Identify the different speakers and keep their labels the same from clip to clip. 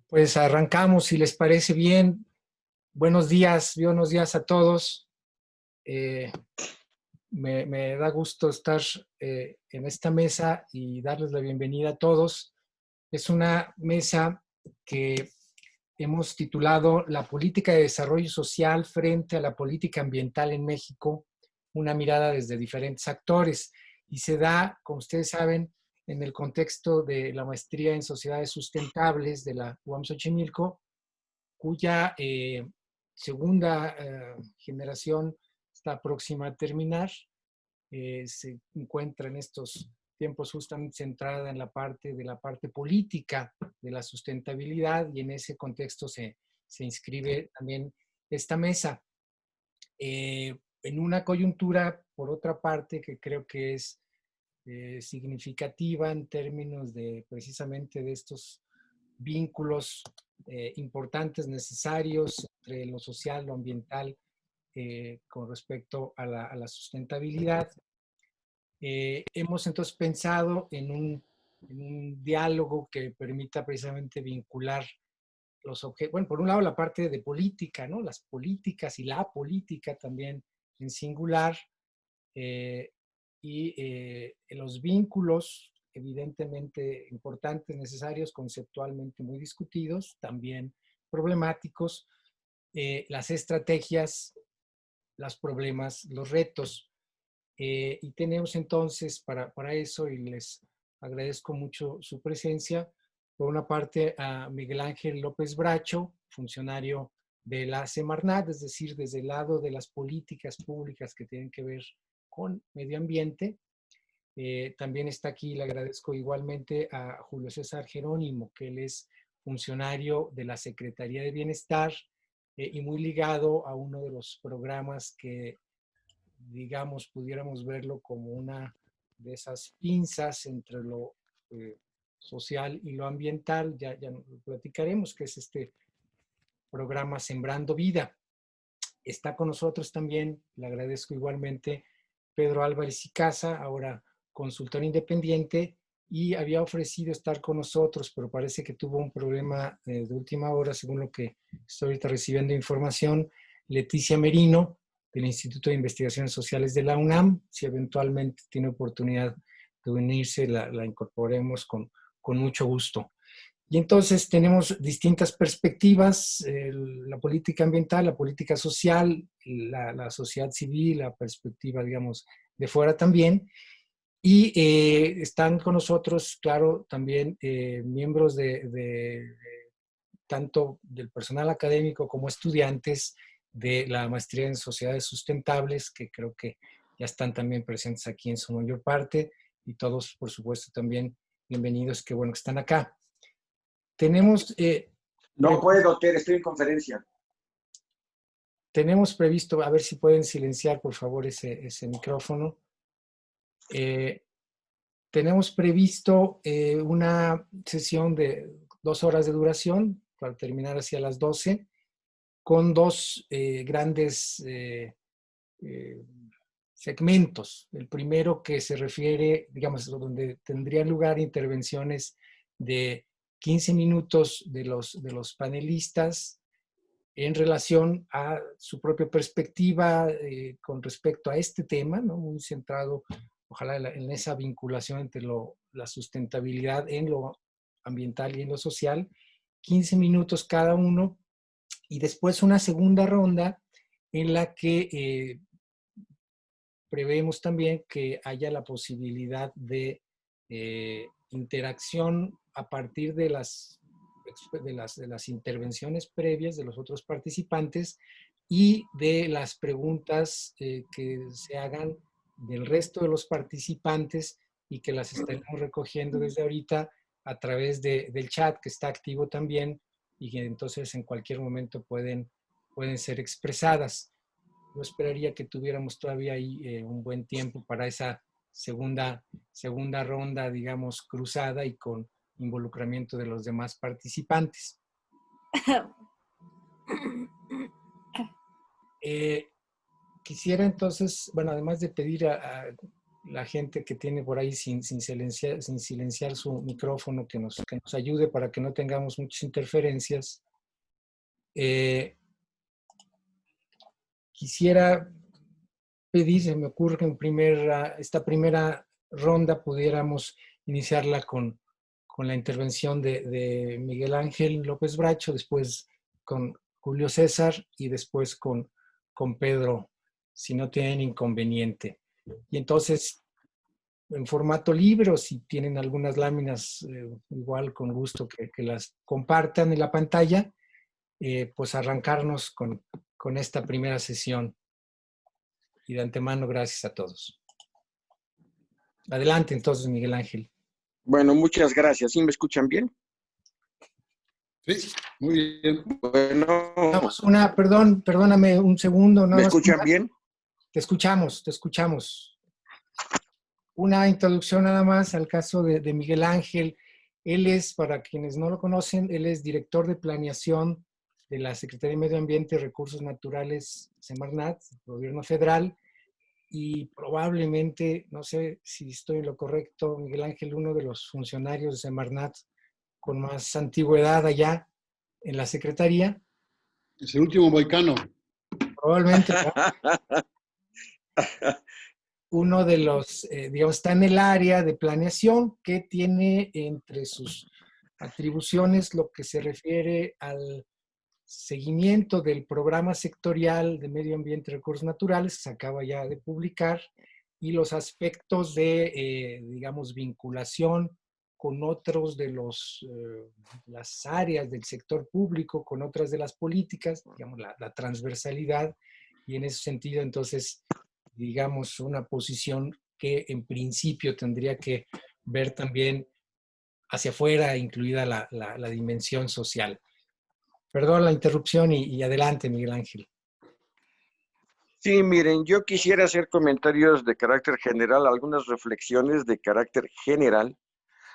Speaker 1: Pues arrancamos, si les parece bien. Buenos días a todos. Eh, me da gusto estar en esta mesa y darles la bienvenida a todos. Es una mesa que hemos titulado La política de desarrollo social frente a la política ambiental en México, una mirada desde diferentes actores. Y se da, como ustedes saben, en el contexto de la maestría en sociedades sustentables de la UAM Xochimilco, cuya segunda generación está próxima a terminar. Se encuentra en estos tiempos justamente centrada en la parte política de la sustentabilidad, y en ese contexto se inscribe también esta mesa. En una coyuntura, por otra parte, que creo que es significativa en términos de precisamente de estos vínculos importantes, necesarios entre lo social, lo ambiental, con respecto a la sustentabilidad. Hemos entonces pensado en un diálogo que permita precisamente vincular los objetos, bueno, por un lado la parte de política, ¿no? Las políticas y la política también en singular, eh, y los vínculos evidentemente importantes, necesarios, conceptualmente muy discutidos, también problemáticos, las estrategias, los problemas, los retos. Y tenemos entonces para eso, y les agradezco mucho su presencia, por una parte a Miguel Ángel López Bracho, funcionario de la Semarnat, es decir, desde el lado de las políticas públicas que tienen que ver con medio ambiente. También está aquí, le agradezco igualmente a Julio César Jerónimo, que él es funcionario de la Secretaría de Bienestar, y muy ligado a uno de los programas que, digamos, pudiéramos verlo como una de esas pinzas entre lo social y lo ambiental, ya lo platicaremos, que es este programa Sembrando Vida. Está con nosotros también, le agradezco igualmente, Pedro Álvarez y Casa, ahora consultor independiente, y había ofrecido estar con nosotros, pero parece que tuvo un problema de última hora, según lo que estoy ahorita recibiendo información, Leticia Merino, del Instituto de Investigaciones Sociales de la UNAM. Si eventualmente tiene oportunidad de unirse, la incorporemos con mucho gusto. Y entonces tenemos distintas perspectivas, la política ambiental, la política social, la sociedad civil, la perspectiva, digamos, de fuera también. Y están con nosotros, claro, también miembros de tanto del personal académico como estudiantes de la maestría en sociedades sustentables, que creo que ya están también presentes aquí en su mayor parte, y todos, por supuesto, también bienvenidos, qué bueno que están acá. Tenemos,
Speaker 2: No puedo, Ter, estoy en conferencia.
Speaker 1: tenemos previsto, a ver si pueden silenciar, por favor, ese micrófono. Tenemos previsto una sesión de 2 horas de duración, para terminar hacia las 12, con dos grandes segmentos. El primero, que se refiere, digamos, donde tendrían lugar intervenciones de 15 minutos de los panelistas en relación a su propia perspectiva con respecto a este tema, ¿no? Muy centrado, ojalá, en esa vinculación entre la sustentabilidad en lo ambiental y en lo social. 15 minutos cada uno, y después una segunda ronda en la que prevemos también que haya la posibilidad de interacción a partir de las intervenciones previas de los otros participantes y de las preguntas que se hagan del resto de los participantes, y que las estaremos recogiendo desde ahorita a través del chat, que está activo también, y que entonces en cualquier momento pueden ser expresadas. Yo esperaría que tuviéramos todavía ahí un buen tiempo para esa segunda ronda, digamos, cruzada, y con involucramiento de los demás participantes. Quisiera entonces, bueno, además de pedir la gente que tiene por ahí sin silenciar su micrófono, que nos ayude para que no tengamos muchas interferencias. Quisiera pedir, se me ocurre que esta primera ronda pudiéramos iniciarla con la intervención de Miguel Ángel López Bracho, después con Julio César y después con Pedro, si no tienen inconveniente. Y entonces, en formato libre, o si tienen algunas láminas, igual con gusto que las compartan en la pantalla, pues arrancarnos con esta primera sesión. Y de antemano, gracias a todos. Adelante entonces, Miguel Ángel.
Speaker 2: Bueno, muchas gracias. ¿Sí me escuchan bien?
Speaker 3: Sí, muy bien.
Speaker 2: Bueno.
Speaker 1: Perdóname un segundo.
Speaker 2: ¿Me escuchan bien?
Speaker 1: Te escuchamos. Una introducción nada más al caso de Miguel Ángel. Él es, para quienes no lo conocen, él es director de planeación de la Secretaría de Medio Ambiente y Recursos Naturales, Semarnat, Gobierno Federal, y probablemente, no sé si estoy en lo correcto, Miguel Ángel, uno de los funcionarios de Semarnat con más antigüedad allá en la Secretaría.
Speaker 3: Es el último moicano.
Speaker 1: Probablemente, ¿no? Uno de los, digamos, está en el área de planeación que tiene entre sus atribuciones lo que se refiere al seguimiento del programa sectorial de medio ambiente y recursos naturales, que se acaba ya de publicar, y los aspectos de, digamos, vinculación con otros de las áreas del sector público, con otras de las políticas, digamos, la transversalidad, y en ese sentido, entonces, digamos, una posición que en principio tendría que ver también hacia afuera, incluida la dimensión social. Perdón la interrupción y adelante, Miguel Ángel.
Speaker 2: Sí, miren, yo quisiera hacer comentarios de carácter general, algunas reflexiones de carácter general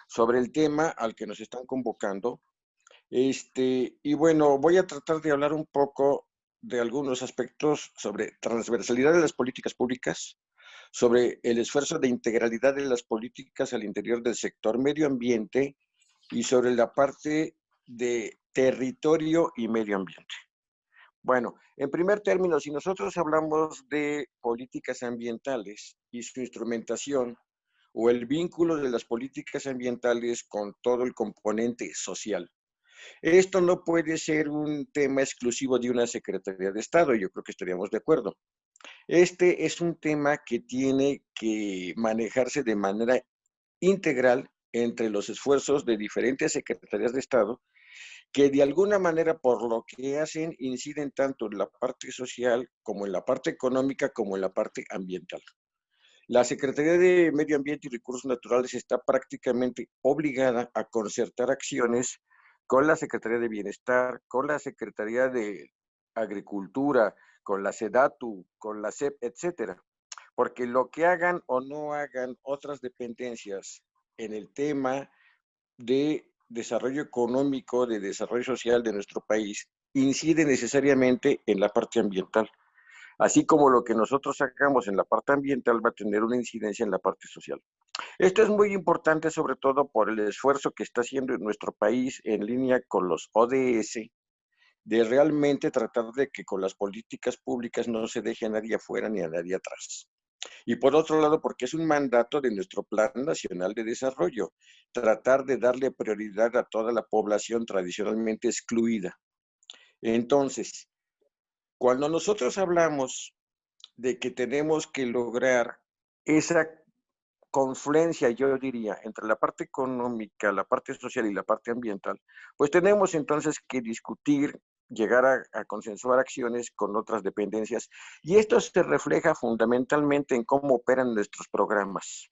Speaker 2: sobre el tema al que nos están convocando. Y bueno, voy a tratar de hablar un poco de algunos aspectos sobre transversalidad de las políticas públicas, sobre el esfuerzo de integralidad de las políticas al interior del sector medio ambiente y sobre la parte de territorio y medio ambiente. Bueno, en primer término, si nosotros hablamos de políticas ambientales y su instrumentación o el vínculo de las políticas ambientales con todo el componente social, esto no puede ser un tema exclusivo de una Secretaría de Estado, yo creo que estaríamos de acuerdo. Este es un tema que tiene que manejarse de manera integral entre los esfuerzos de diferentes secretarías de Estado que de alguna manera por lo que hacen inciden tanto en la parte social como en la parte económica como en la parte ambiental. La Secretaría de Medio Ambiente y Recursos Naturales está prácticamente obligada a concertar acciones con la Secretaría de Bienestar, con la Secretaría de Agricultura, con la SEDATU, con la SEP, etcétera. Porque lo que hagan o no hagan otras dependencias en el tema de desarrollo económico, de desarrollo social de nuestro país, incide necesariamente en la parte ambiental. Así como lo que nosotros hagamos en la parte ambiental va a tener una incidencia en la parte social. Esto es muy importante sobre todo por el esfuerzo que está haciendo nuestro país en línea con los ODS, de realmente tratar de que con las políticas públicas no se deje a nadie afuera ni a nadie atrás. Y por otro lado, porque es un mandato de nuestro Plan Nacional de Desarrollo, tratar de darle prioridad a toda la población tradicionalmente excluida. Entonces, cuando nosotros hablamos de que tenemos que lograr esa confluencia, yo diría, entre la parte económica, la parte social y la parte ambiental, pues tenemos entonces que discutir, llegar a consensuar acciones con otras dependencias. Y esto se refleja fundamentalmente en cómo operan nuestros programas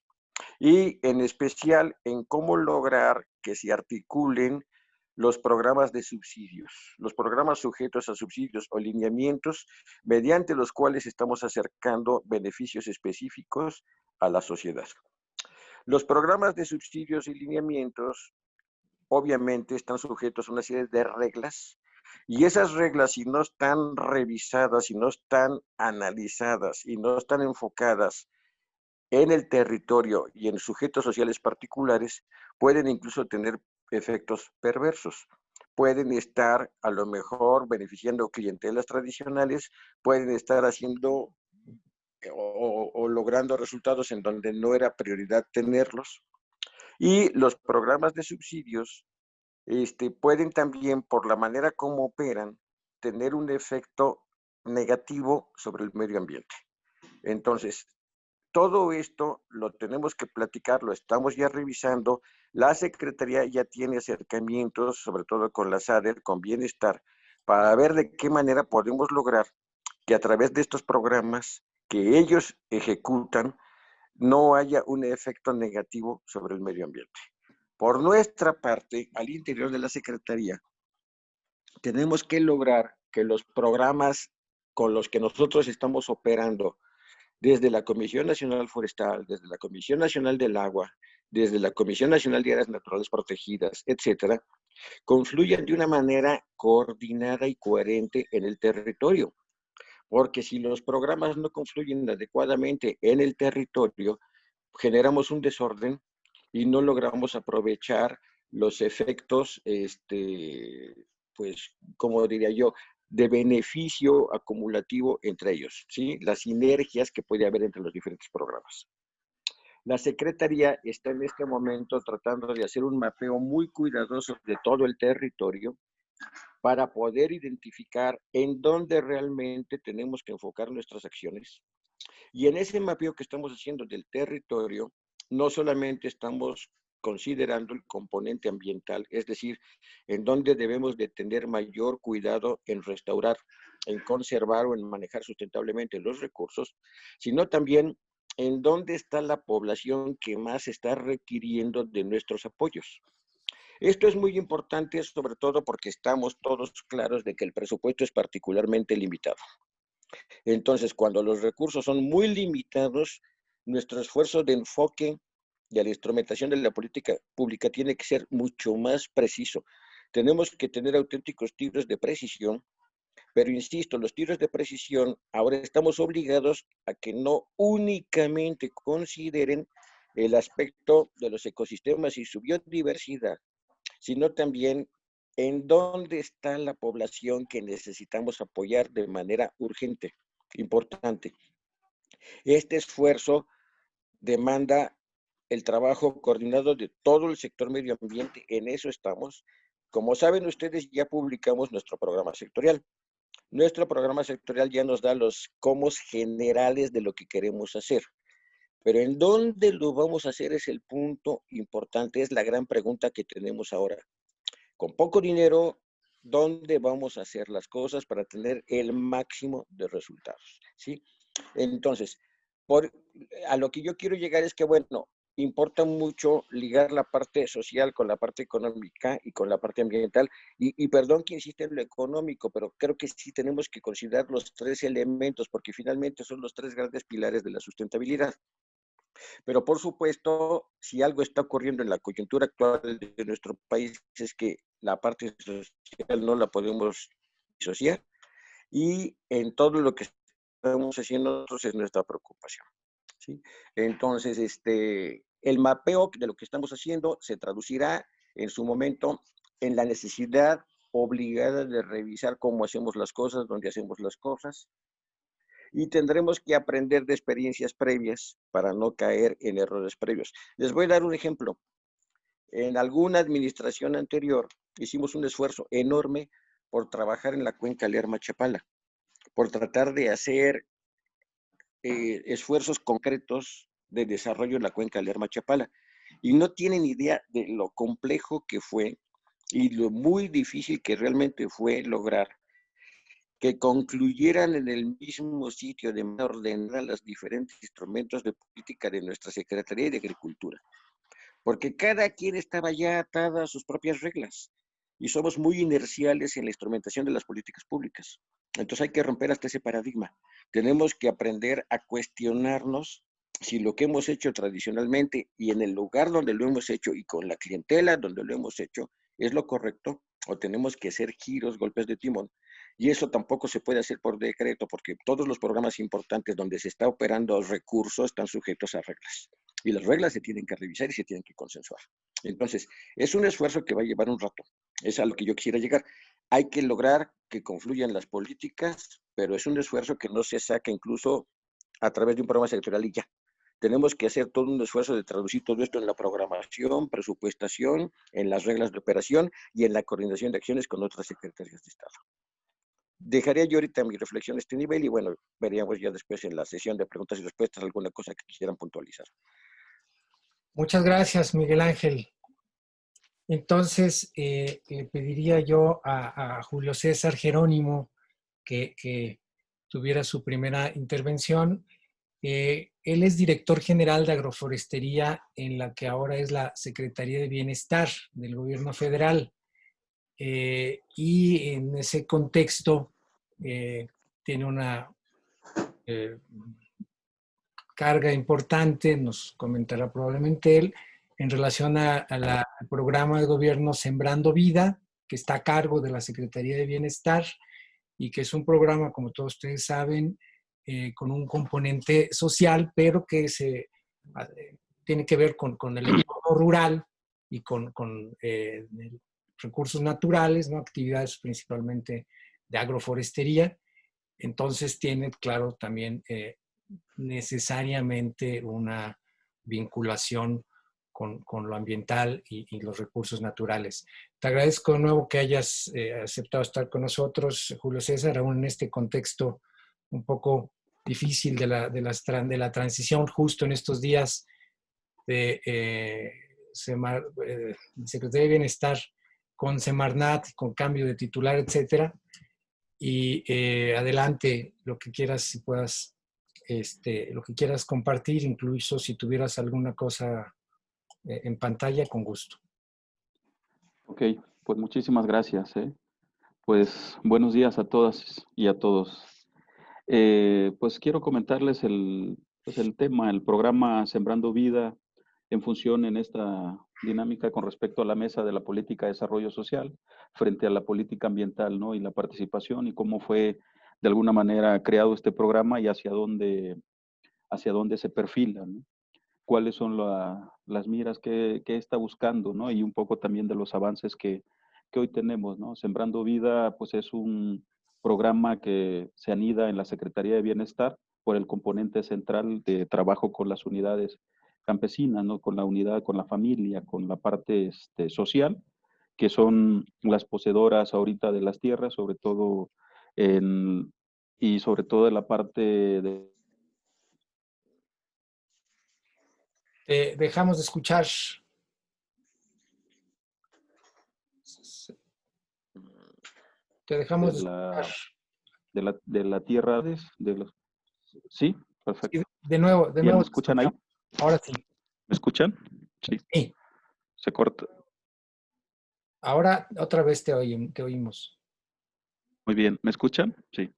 Speaker 2: y en especial en cómo lograr que se articulen los programas de subsidios, los programas sujetos a subsidios o lineamientos mediante los cuales estamos acercando beneficios específicos a la sociedad. Los programas de subsidios y lineamientos obviamente están sujetos a una serie de reglas y esas reglas, si no están revisadas, si no están analizadas y no están enfocadas en el territorio y en sujetos sociales particulares pueden incluso tener efectos perversos. Pueden estar a lo mejor beneficiando clientelas tradicionales, pueden estar haciendo o logrando resultados en donde no era prioridad tenerlos. Y los programas de subsidios pueden también, por la manera como operan, tener un efecto negativo sobre el medio ambiente. Entonces, todo esto lo tenemos que platicar, lo estamos ya revisando. La Secretaría ya tiene acercamientos, sobre todo con la SADER, con Bienestar, para ver de qué manera podemos lograr que a través de estos programas que ellos ejecutan no haya un efecto negativo sobre el medio ambiente. Por nuestra parte, al interior de la Secretaría, tenemos que lograr que los programas con los que nosotros estamos operando, desde la Comisión Nacional Forestal, desde la Comisión Nacional del Agua, desde la Comisión Nacional de Áreas Naturales Protegidas, etcétera, confluyan de una manera coordinada y coherente en el territorio. Porque si los programas no confluyen adecuadamente en el territorio, generamos un desorden y no logramos aprovechar los efectos, pues, como diría yo, de beneficio acumulativo entre ellos, ¿sí? Las sinergias que puede haber entre los diferentes programas. La Secretaría está en este momento tratando de hacer un mapeo muy cuidadoso de todo el territorio para poder identificar en dónde realmente tenemos que enfocar nuestras acciones. Y en ese mapeo que estamos haciendo del territorio, no solamente estamos considerando el componente ambiental, es decir, en dónde debemos de tener mayor cuidado en restaurar, en conservar o en manejar sustentablemente los recursos, sino también en dónde está la población que más está requiriendo de nuestros apoyos. Esto es muy importante, sobre todo porque estamos todos claros de que el presupuesto es particularmente limitado. Entonces, cuando los recursos son muy limitados, nuestro esfuerzo de enfoque y a la instrumentación de la política pública tiene que ser mucho más preciso. Tenemos que tener auténticos tiros de precisión, pero insisto, los tiros de precisión ahora estamos obligados a que no únicamente consideren el aspecto de los ecosistemas y su biodiversidad, sino también en dónde está la población que necesitamos apoyar de manera urgente, importante. Este esfuerzo demanda el trabajo coordinado de todo el sector medio ambiente, en eso estamos. Como saben ustedes, ya publicamos nuestro programa sectorial. Nuestro programa sectorial ya nos da los cómo generales de lo que queremos hacer. Pero en dónde lo vamos a hacer es el punto importante, es la gran pregunta que tenemos ahora. Con poco dinero, ¿dónde vamos a hacer las cosas para tener el máximo de resultados? ¿Sí? Entonces, a lo que yo quiero llegar es que, bueno, importa mucho ligar la parte social con la parte económica y con la parte ambiental. Y perdón que insiste en lo económico, pero creo que sí tenemos que considerar los tres elementos, porque finalmente son los tres grandes pilares de la sustentabilidad. Pero por supuesto, si algo está ocurriendo en la coyuntura actual de nuestro país es que la parte social no la podemos disociar y en todo lo que estamos haciendo nosotros es nuestra preocupación, ¿sí? Entonces, el mapeo de lo que estamos haciendo se traducirá en su momento en la necesidad obligada de revisar cómo hacemos las cosas, dónde hacemos las cosas, y tendremos que aprender de experiencias previas para no caer en errores previos. Les voy a dar un ejemplo. En alguna administración anterior hicimos un esfuerzo enorme por trabajar en la cuenca Lerma-Chapala, por tratar de hacer esfuerzos concretos de desarrollo en la cuenca Lerma-Chapala. Y no tienen idea de lo complejo que fue y lo muy difícil que realmente fue lograr que concluyeran en el mismo sitio de manera ordenada los diferentes instrumentos de política de nuestra Secretaría de Agricultura. Porque cada quien estaba ya atada a sus propias reglas y somos muy inerciales en la instrumentación de las políticas públicas. Entonces hay que romper hasta ese paradigma. Tenemos que aprender a cuestionarnos si lo que hemos hecho tradicionalmente y en el lugar donde lo hemos hecho y con la clientela donde lo hemos hecho es lo correcto o tenemos que hacer giros, golpes de timón Y eso tampoco se puede hacer por decreto, porque todos los programas importantes donde se está operando recursos están sujetos a reglas. Y las reglas se tienen que revisar y se tienen que consensuar. Entonces, es un esfuerzo que va a llevar un rato. Es a lo que yo quisiera llegar. Hay que lograr que confluyan las políticas, pero es un esfuerzo que no se saca incluso a través de un programa sectorial y ya. Tenemos que hacer todo un esfuerzo de traducir todo esto en la programación, presupuestación, en las reglas de operación y en la coordinación de acciones con otras secretarías de Estado. Dejaría yo ahorita mi reflexión a este nivel y bueno, veríamos ya después en la sesión de preguntas y respuestas alguna cosa que quisieran puntualizar.
Speaker 1: Muchas gracias, Miguel Ángel. Entonces, le pediría yo a Julio César Jerónimo que tuviera su primera intervención. Él es director general de agroforestería en la que ahora es la Secretaría de Bienestar del Gobierno Federal. Y en ese contexto tiene una carga importante, nos comentará probablemente él, en relación al programa de gobierno Sembrando Vida, que está a cargo de la Secretaría de Bienestar y que es un programa, como todos ustedes saben, con un componente social, pero que tiene que ver con el entorno rural y con recursos naturales, ¿no? Actividades principalmente de agroforestería. Entonces tiene, claro, también necesariamente una vinculación con lo ambiental y los recursos naturales. Te agradezco de nuevo que hayas aceptado estar con nosotros, Julio César, aún en este contexto un poco difícil de la transición, justo en estos días de Secretaría de Bienestar con Semarnat, con cambio de titular, etcétera. Y adelante, lo que quieras, si puedas, lo que quieras compartir, incluso si tuvieras alguna cosa en pantalla, con gusto.
Speaker 4: Ok, pues muchísimas gracias. Pues buenos días a todas y a todos. Pues quiero comentarles el tema, el programa Sembrando Vida en función en esta dinámica con respecto a la mesa de la política de desarrollo social frente a la política ambiental, ¿no? Y la participación y cómo fue de alguna manera creado este programa y hacia dónde se perfila, ¿no? Cuáles son las miras que está buscando, ¿no? Y un poco también de los avances que hoy tenemos, ¿no? Sembrando Vida, pues es un programa que se anida en la Secretaría de Bienestar por el componente central de trabajo con las unidades campesinas, ¿no? Con la unidad, con la familia, con la parte social, que son las poseedoras ahorita de las tierras, sobre todo y sobre todo en la parte de...
Speaker 1: Dejamos de escuchar. Te dejamos de escuchar.
Speaker 4: De la tierra, sí, perfecto.
Speaker 1: Sí, de nuevo.
Speaker 4: ¿Ya me escuchan ahí?
Speaker 1: Ahora sí.
Speaker 4: ¿Me escuchan? Sí.
Speaker 1: Sí.
Speaker 4: Se corta.
Speaker 1: Ahora otra vez te oímos.
Speaker 4: Muy bien. ¿Me escuchan? Sí.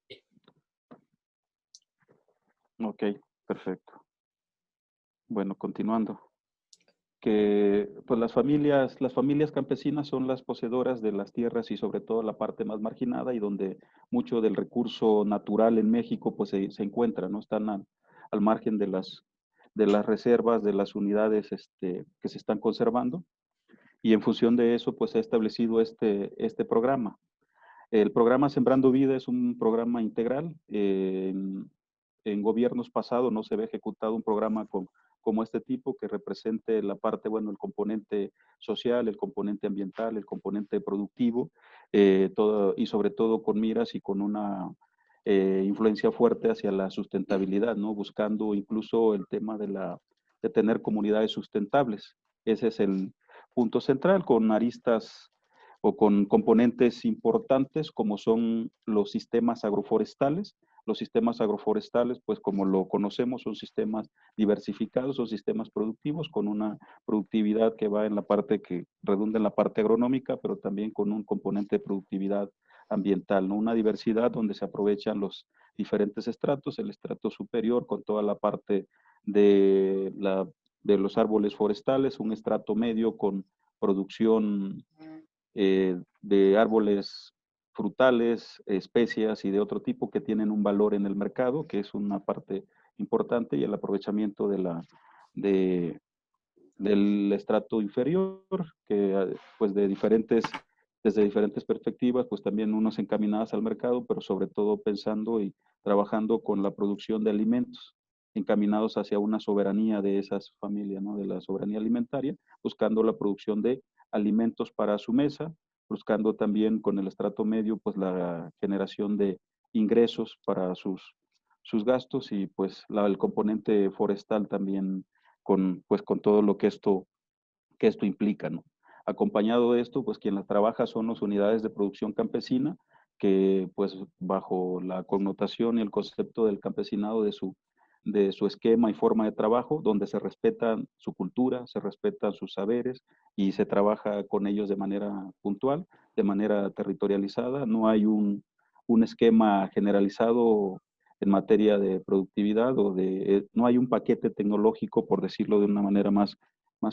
Speaker 4: Ok, perfecto. Bueno, continuando. Que pues las familias campesinas son las poseedoras de las tierras y sobre todo la parte más marginada y donde mucho del recurso natural en México pues se encuentra, ¿no? Están al margen de las reservas, de las unidades que se están conservando y en función de eso pues se ha establecido este programa. El programa Sembrando Vida es un programa integral. En gobiernos pasados no se había ejecutado un programa como este tipo que represente la parte, bueno, el componente social, el componente ambiental, el componente productivo, y sobre todo con miras y con una influencia fuerte hacia la sustentabilidad, ¿no? Buscando incluso el tema de tener comunidades sustentables. Ese es el punto central, con aristas o con componentes importantes como son los sistemas agroforestales. Los sistemas agroforestales, pues como lo conocemos, son sistemas diversificados, son sistemas productivos con una productividad que va en la parte que redunda en la parte agronómica, pero también con un componente de productividad ambiental, ¿no? Una diversidad donde se aprovechan los diferentes estratos, el estrato superior con toda la parte de los árboles forestales, un estrato medio con producción de árboles frutales, especias y de otro tipo que tienen un valor en el mercado, que es una parte importante, y el aprovechamiento del estrato inferior, que pues desde diferentes perspectivas, pues también unos encaminadas al mercado, pero sobre todo pensando y trabajando con la producción de alimentos, encaminados hacia una soberanía de esas familias, ¿no? De la soberanía alimentaria, buscando la producción de alimentos para su mesa, buscando también con el estrato medio, pues la generación de ingresos para sus gastos y pues el componente forestal también pues, con todo lo que esto implica, ¿no? Acompañado de esto, pues quien las trabaja son las unidades de producción campesina, que pues bajo la connotación y el concepto del campesinado de su esquema y forma de trabajo, donde se respeta su cultura, se respetan sus saberes y se trabaja con ellos de manera puntual, de manera territorializada. No hay un esquema generalizado en materia de productividad no hay un paquete tecnológico, por decirlo de una manera más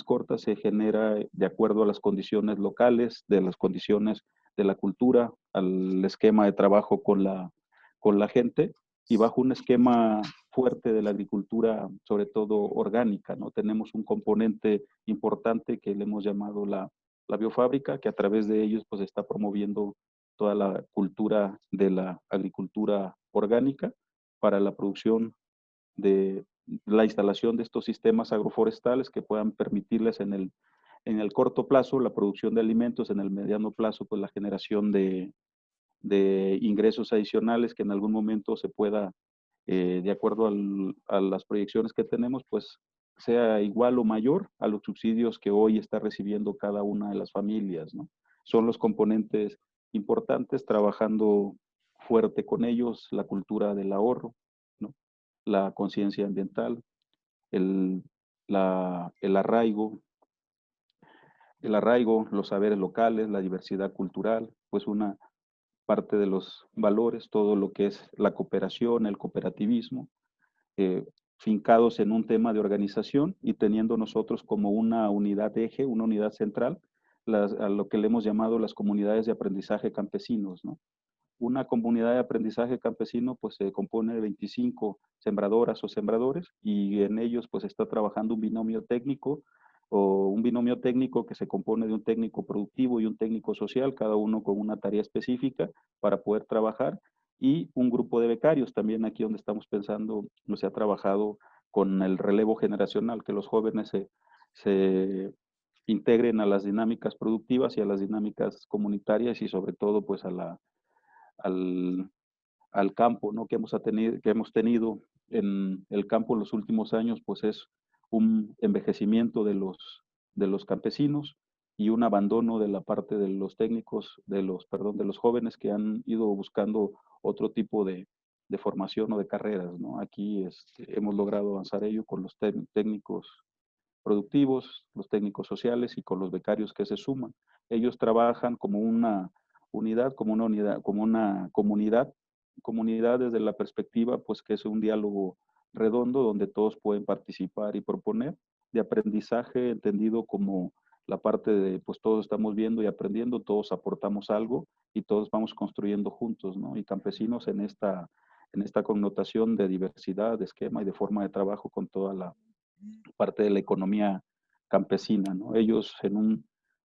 Speaker 4: corta, se genera de acuerdo a las condiciones locales, de las condiciones de la cultura, al esquema de trabajo con la gente y bajo un esquema fuerte de la agricultura, sobre todo orgánica, ¿no? Tenemos un componente importante que le hemos llamado la biofábrica, que a través de ellos pues está promoviendo toda la cultura de la agricultura orgánica para la producción de la instalación de estos sistemas agroforestales que puedan permitirles en el corto plazo la producción de alimentos, en el mediano plazo pues la generación de ingresos adicionales que en algún momento se pueda, de acuerdo a las proyecciones que tenemos, pues sea igual o mayor a los subsidios que hoy está recibiendo cada una de las familias, ¿no? Son los componentes importantes, trabajando fuerte con ellos, la cultura del ahorro, ¿no? La conciencia ambiental, el, el arraigo, los saberes locales, la diversidad cultural, pues una parte de los valores, todo lo que es la cooperación, el cooperativismo, fincados en un tema de organización y teniendo nosotros como una unidad eje, una unidad central, a lo que le hemos llamado las comunidades de aprendizaje campesinos, ¿no? Una comunidad de aprendizaje campesino pues se compone de 25 sembradoras o sembradores y en ellos pues está trabajando un binomio técnico que se compone de un técnico productivo y un técnico social, cada uno con una tarea específica para poder trabajar, y un grupo de becarios también aquí donde estamos pensando, se ha trabajado con el relevo generacional, que los jóvenes se integren a las dinámicas productivas y a las dinámicas comunitarias y sobre todo pues al, al campo, ¿no? Que hemos tenido en el campo en los últimos años, pues es un envejecimiento de los campesinos y un abandono de la parte de los técnicos, de los jóvenes que han ido buscando otro tipo de formación o de carreras, ¿no? Aquí hemos logrado avanzar ello con los técnicos productivos, los técnicos sociales y con los becarios que se suman. Ellos trabajan como una unidad, como una comunidad desde la perspectiva, pues que es un diálogo redondo donde todos pueden participar y proponer, de aprendizaje entendido como la parte de, pues todos estamos viendo y aprendiendo, todos aportamos algo y todos vamos construyendo juntos, ¿no? Y campesinos en esta connotación de diversidad, de esquema y de forma de trabajo con toda la parte de la economía campesina, ¿no?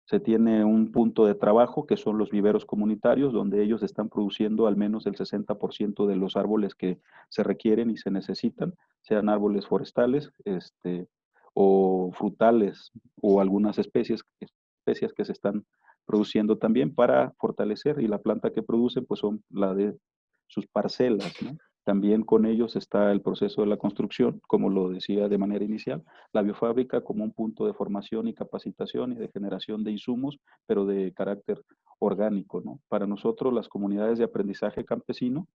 Speaker 4: Se tiene un punto de trabajo que son los viveros comunitarios, donde ellos están produciendo al menos el 60% de los árboles que se requieren y se necesitan, sean árboles forestales, o frutales, o algunas especies que se están produciendo también para fortalecer, y la planta que producen pues son la de sus parcelas, ¿no? También con ellos está el proceso de la construcción, como lo decía de manera inicial, la biofábrica como un punto de formación y capacitación y de generación de insumos, pero de carácter orgánico, ¿no? Para nosotros las comunidades de aprendizaje campesino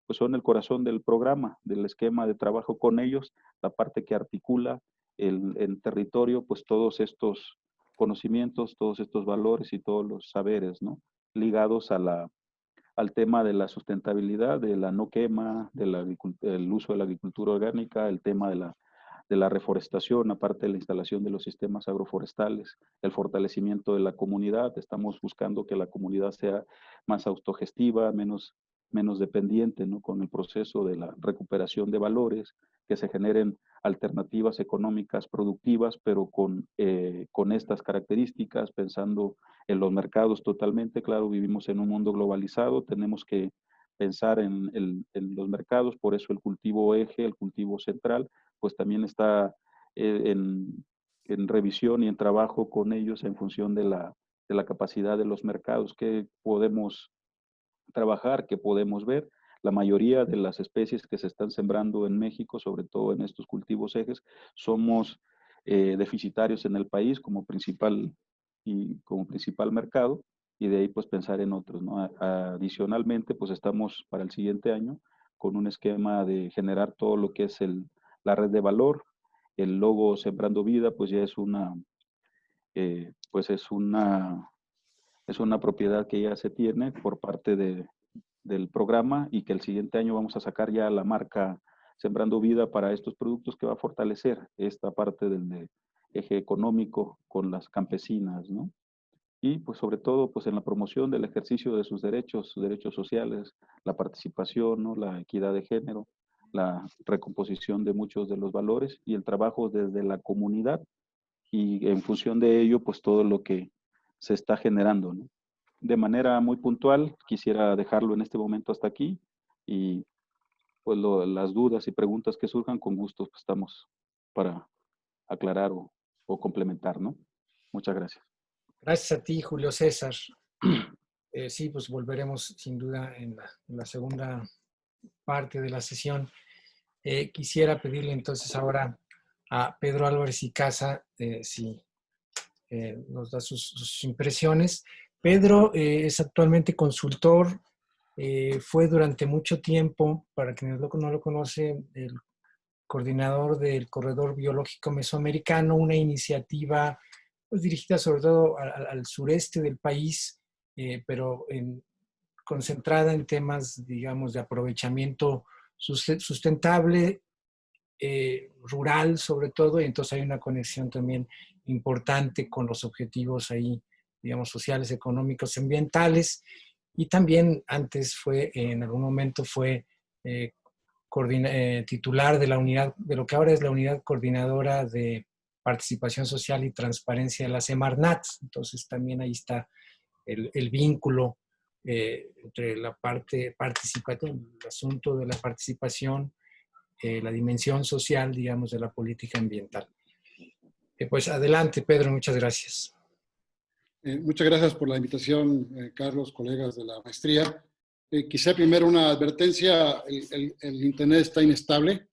Speaker 4: pues son el corazón del programa, del esquema de trabajo con ellos, la parte que articula el territorio, pues todos estos conocimientos, todos estos valores y todos los saberes, ¿no? Ligados al tema de la sustentabilidad, de la no quema, del uso de la agricultura orgánica, el tema de la de la reforestación, aparte de la instalación de los sistemas agroforestales, el fortalecimiento de la comunidad. Estamos buscando que la comunidad sea más autogestiva, menos dependiente, ¿no? Con el proceso de la recuperación de valores, que se generen alternativas económicas productivas, pero con estas características, pensando en los mercados totalmente. Claro, vivimos en un mundo globalizado, tenemos que pensar en los mercados, por eso el cultivo eje, el cultivo central, pues también está en revisión y en trabajo con ellos en función de la capacidad de los mercados, que podemos trabajar, que podemos ver. La mayoría de las especies que se están sembrando en México, sobre todo en estos cultivos ejes, somos deficitarios en el país como principal mercado, y de ahí pues pensar en otros, ¿no? Adicionalmente, pues estamos para el siguiente año con un esquema de generar todo lo que es la red de valor. El logo Sembrando Vida pues ya es una propiedad que ya se tiene por parte del programa, y que el siguiente año vamos a sacar ya la marca Sembrando Vida para estos productos, que va a fortalecer esta parte del eje económico con las campesinas, ¿no? Y pues sobre todo pues en la promoción del ejercicio de sus derechos sociales, la participación, ¿no? La equidad de género, la recomposición de muchos de los valores y el trabajo desde la comunidad, y en función de ello pues todo lo que se está generando, ¿no? De manera muy puntual quisiera dejarlo en este momento hasta aquí, y pues las dudas y preguntas que surjan, con gusto pues, estamos para aclarar o complementar, ¿no? Muchas gracias.
Speaker 1: Gracias a ti, Julio César. Sí, pues volveremos sin duda en la segunda parte de la sesión. Quisiera pedirle entonces ahora a Pedro Álvarez y Casa si nos da sus impresiones. Pedro es actualmente consultor, fue durante mucho tiempo, para quienes no lo conocen, el coordinador del Corredor Biológico Mesoamericano, una iniciativa pues, dirigida sobre todo al sureste del país, pero concentrada en temas, digamos, de aprovechamiento sustentable, rural sobre todo, y entonces hay una conexión también importante con los objetivos ahí, digamos, sociales, económicos, ambientales, y también antes en algún momento fue titular de la unidad, de lo que ahora es la unidad coordinadora de participación social y transparencia de la Semarnat. Entonces también ahí está el vínculo entre la parte participativa, el asunto de la participación, la dimensión social, digamos, de la política ambiental. Pues adelante, Pedro, muchas gracias.
Speaker 3: Muchas gracias por la invitación, Carlos, colegas de la maestría. Quizá primero una advertencia, el internet está inestable.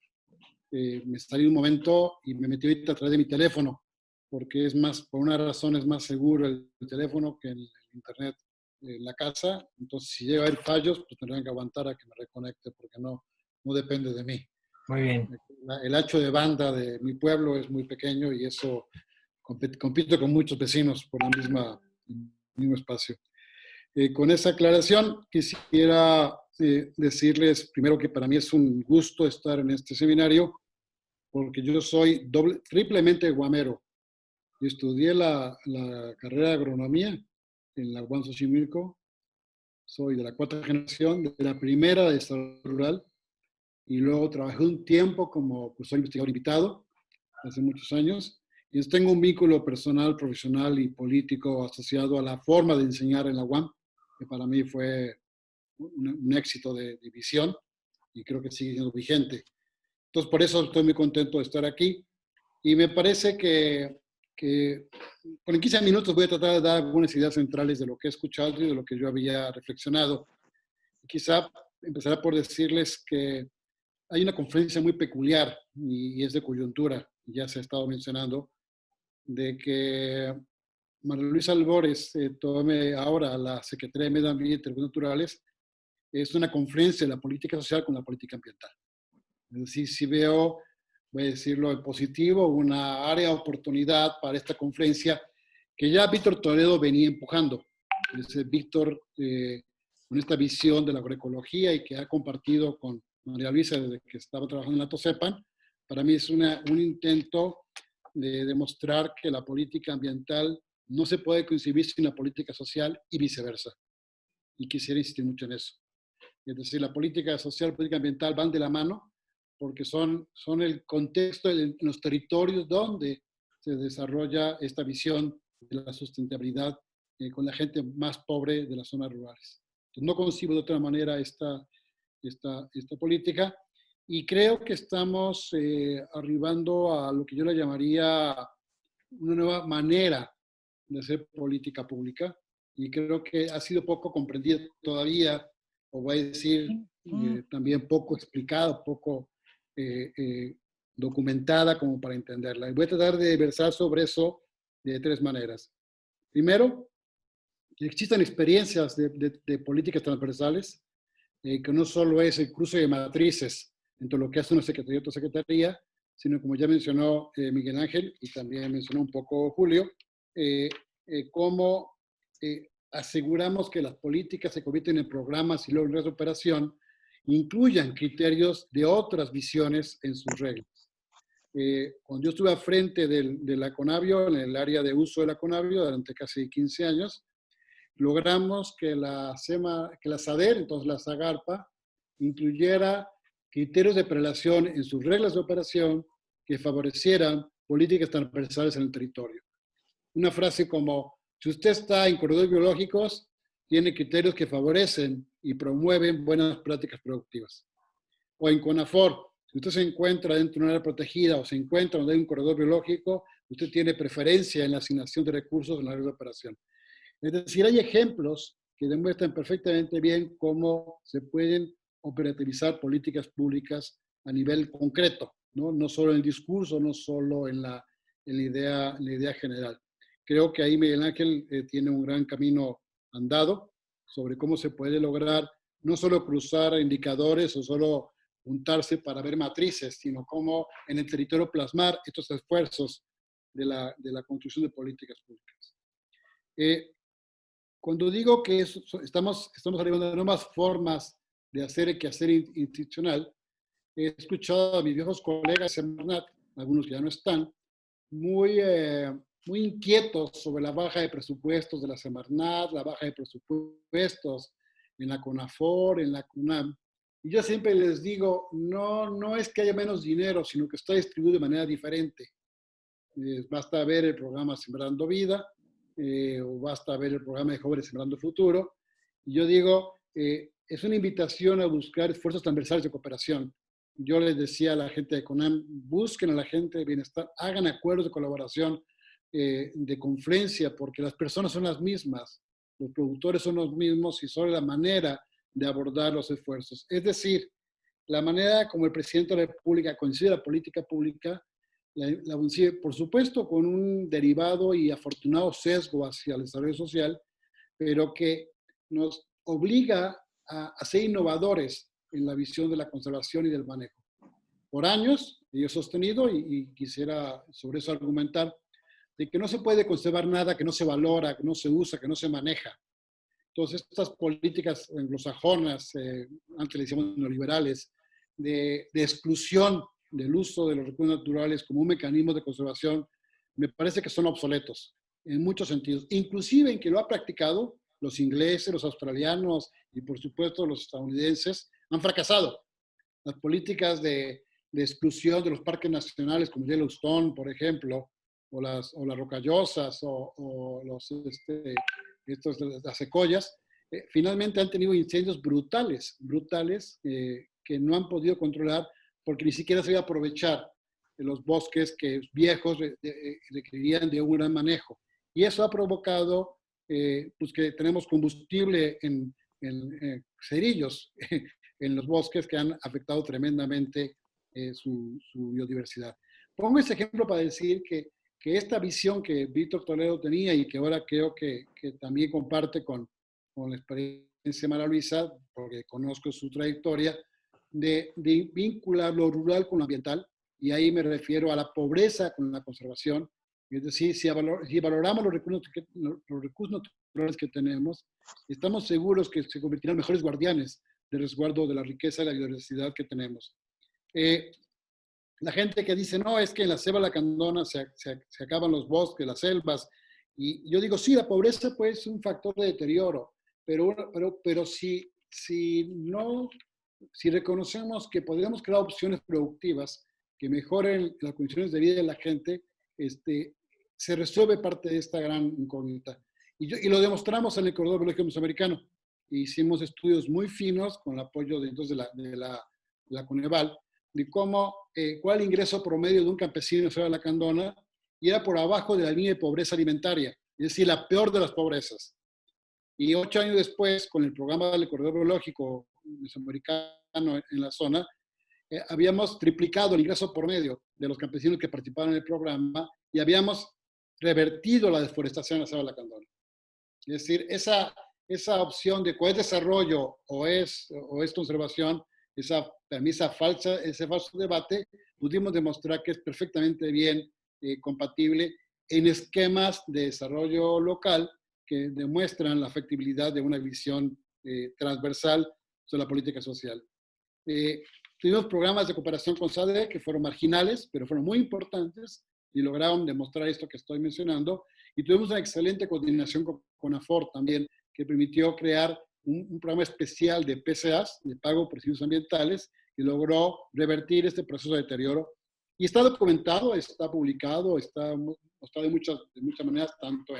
Speaker 3: Me salí un momento y me metí ahorita a través de mi teléfono, porque por una razón es más seguro el teléfono que el internet en la casa. Entonces, si llega a haber fallos, pues tendrán que aguantar a que me reconecte, porque no depende de mí.
Speaker 1: Muy bien.
Speaker 3: El ancho de banda de mi pueblo es muy pequeño y eso compito con muchos vecinos por el mismo espacio. Con esa aclaración, quisiera decirles primero que para mí es un gusto estar en este seminario, porque yo soy triplemente guamero. Yo estudié la carrera de agronomía en la UAM Xochimilco. Soy de la cuarta generación, de la primera de desarrollo rural, y luego trabajé un tiempo como soy investigador invitado, hace muchos años. Y tengo un vínculo personal, profesional y político asociado a la forma de enseñar en la UAM, que para mí fue un éxito de visión y creo que sigue siendo vigente. Entonces, por eso estoy muy contento de estar aquí. Y me parece que en 15 minutos voy a tratar de dar algunas ideas centrales de lo que he escuchado y de lo que yo había reflexionado. Quizá empezaré por decirles que hay una conferencia muy peculiar y es de coyuntura, ya se ha estado mencionando, de que María Luisa Albores tome ahora la Secretaría de Medio Ambiente y Recursos Naturales. Es una conferencia de la política social con la política ambiental. Es decir, si veo, voy a decirlo en positivo, una área de oportunidad para esta conferencia que ya Víctor Toledo venía empujando. Es Víctor con esta visión de la agroecología y que ha compartido con María Luisa desde que estaba trabajando en la TOSEPAN, Para mí es un intento de demostrar que la política ambiental no se puede concebir sin la política social y viceversa. Y quisiera insistir mucho en eso. Es decir, la política social y la política ambiental van de la mano porque son el contexto en los territorios donde se desarrolla esta visión de la sustentabilidad con la gente más pobre de las zonas rurales. Entonces, no concibo de otra manera esta política y creo que estamos arribando a lo que yo le llamaría una nueva manera de hacer política pública y creo que ha sido poco comprendida todavía, o voy a decir también poco explicada, poco documentada como para entenderla. Y voy a tratar de versar sobre eso de tres maneras. Primero, que existan experiencias de políticas transversales, que no solo es el cruce de matrices entre lo que hace una secretaría y otra secretaría, sino como ya mencionó Miguel Ángel y también mencionó un poco Julio, cómo aseguramos que las políticas se convierten en programas y luego en de operación, incluyan criterios de otras visiones en sus reglas. Cuando yo estuve al frente de la Conavio, en el área de uso de la Conavio, durante casi 15 años, logramos que la SADER, entonces la SAGARPA, incluyera criterios de prelación en sus reglas de operación que favorecieran políticas transversales en el territorio. Una frase como, si usted está en corredores biológicos, tiene criterios que favorecen y promueven buenas prácticas productivas. O en CONAFOR, si usted se encuentra dentro de una área protegida o se encuentra donde hay un corredor biológico, usted tiene preferencia en la asignación de recursos en la red de operación. Es decir, hay ejemplos que demuestran perfectamente bien cómo se pueden operativizar políticas públicas a nivel concreto, no solo en el discurso, no solo en la idea general. Creo que ahí Miguel Ángel tiene un gran camino andado sobre cómo se puede lograr no solo cruzar indicadores o solo juntarse para ver matrices, sino cómo en el territorio plasmar estos esfuerzos de la construcción de políticas públicas. Cuando digo que estamos arribando a nuevas formas de hacer el quehacer institucional, he escuchado a mis viejos colegas de Semarnat, algunos que ya no están, muy inquietos sobre la baja de presupuestos de la Semarnat, la baja de presupuestos en la CONAFOR, en la CUNAM. Y yo siempre les digo, no es que haya menos dinero, sino que está distribuido de manera diferente. Basta ver el programa Sembrando Vida, o basta ver el programa de Jóvenes Sembrando Futuro. Y yo digo, es una invitación a buscar esfuerzos transversales de cooperación. Yo les decía a la gente de CONAM, busquen a la gente de bienestar, hagan acuerdos de colaboración, de confluencia, porque las personas son las mismas, los productores son los mismos y solo la manera de abordar los esfuerzos. Es decir, la manera como el presidente de la República concibe la política pública, la concibe, por supuesto, con un derivado y afortunado sesgo hacia el desarrollo social, pero que nos obliga a ser innovadores en la visión de la conservación y del manejo. Por años, yo he sostenido, y quisiera sobre eso argumentar, de que no se puede conservar nada que no se valora, que no se usa, que no se maneja. Entonces, estas políticas anglosajonas, antes le decíamos neoliberales, de exclusión del uso de los recursos naturales como un mecanismo de conservación, me parece que son obsoletos en muchos sentidos. Inclusive en que lo ha practicado los ingleses, los australianos y por supuesto los estadounidenses han fracasado. Las políticas de exclusión de los parques nacionales como Yellowstone, por ejemplo, o las rocallosas o las secoyas, finalmente han tenido incendios brutales que no han podido controlar porque ni siquiera se iba a aprovechar de los bosques que viejos requerían de un gran manejo. Y eso ha provocado pues que tenemos combustible en cerillos en los bosques que han afectado tremendamente su biodiversidad. Pongo ese ejemplo para decir que esta visión que Víctor Toledo tenía y que ahora creo que también comparte con la experiencia de María Luisa, porque conozco su trayectoria, de vincular lo rural con lo ambiental, y ahí me refiero a la pobreza con la conservación. Es decir, si valoramos los recursos naturales que tenemos, estamos seguros que se convertirán en mejores guardianes del resguardo de la riqueza y la biodiversidad que tenemos. la gente que dice, no, es que en la selva lacandona se acaban los bosques, las selvas. Y yo digo, sí, la pobreza puede ser un factor de deterioro, pero si reconocemos que podríamos crear opciones productivas que mejoren las condiciones de vida de la gente, se resuelve parte de esta gran incógnita. Y lo demostramos en el Corredor Biológico Mesoamericano. Hicimos estudios muy finos con el apoyo de la Coneval, de cómo, cuál el ingreso promedio de un campesino en la selva lacandona, y era por abajo de la línea de pobreza alimentaria, es decir, la peor de las pobrezas. Y 8 años después, con el programa del Corredor Biológico Mesoamericano en la zona, habíamos triplicado el ingreso promedio de los campesinos que participaban en el programa y habíamos revertido la deforestación en la selva lacandona. Es decir, esa opción de cuál es desarrollo o es conservación, esa premisa falsa, ese falso debate, pudimos demostrar que es perfectamente bien compatible en esquemas de desarrollo local que demuestran la factibilidad de una visión transversal sobre la política social. Tuvimos programas de cooperación con SADC que fueron marginales, pero fueron muy importantes y lograron demostrar esto que estoy mencionando. Y tuvimos una excelente coordinación con AFOR también, que permitió crear un programa especial de PCAs, de pago por servicios ambientales, que logró revertir este proceso de deterioro. Y está documentado, está publicado, está de muchas maneras, tanto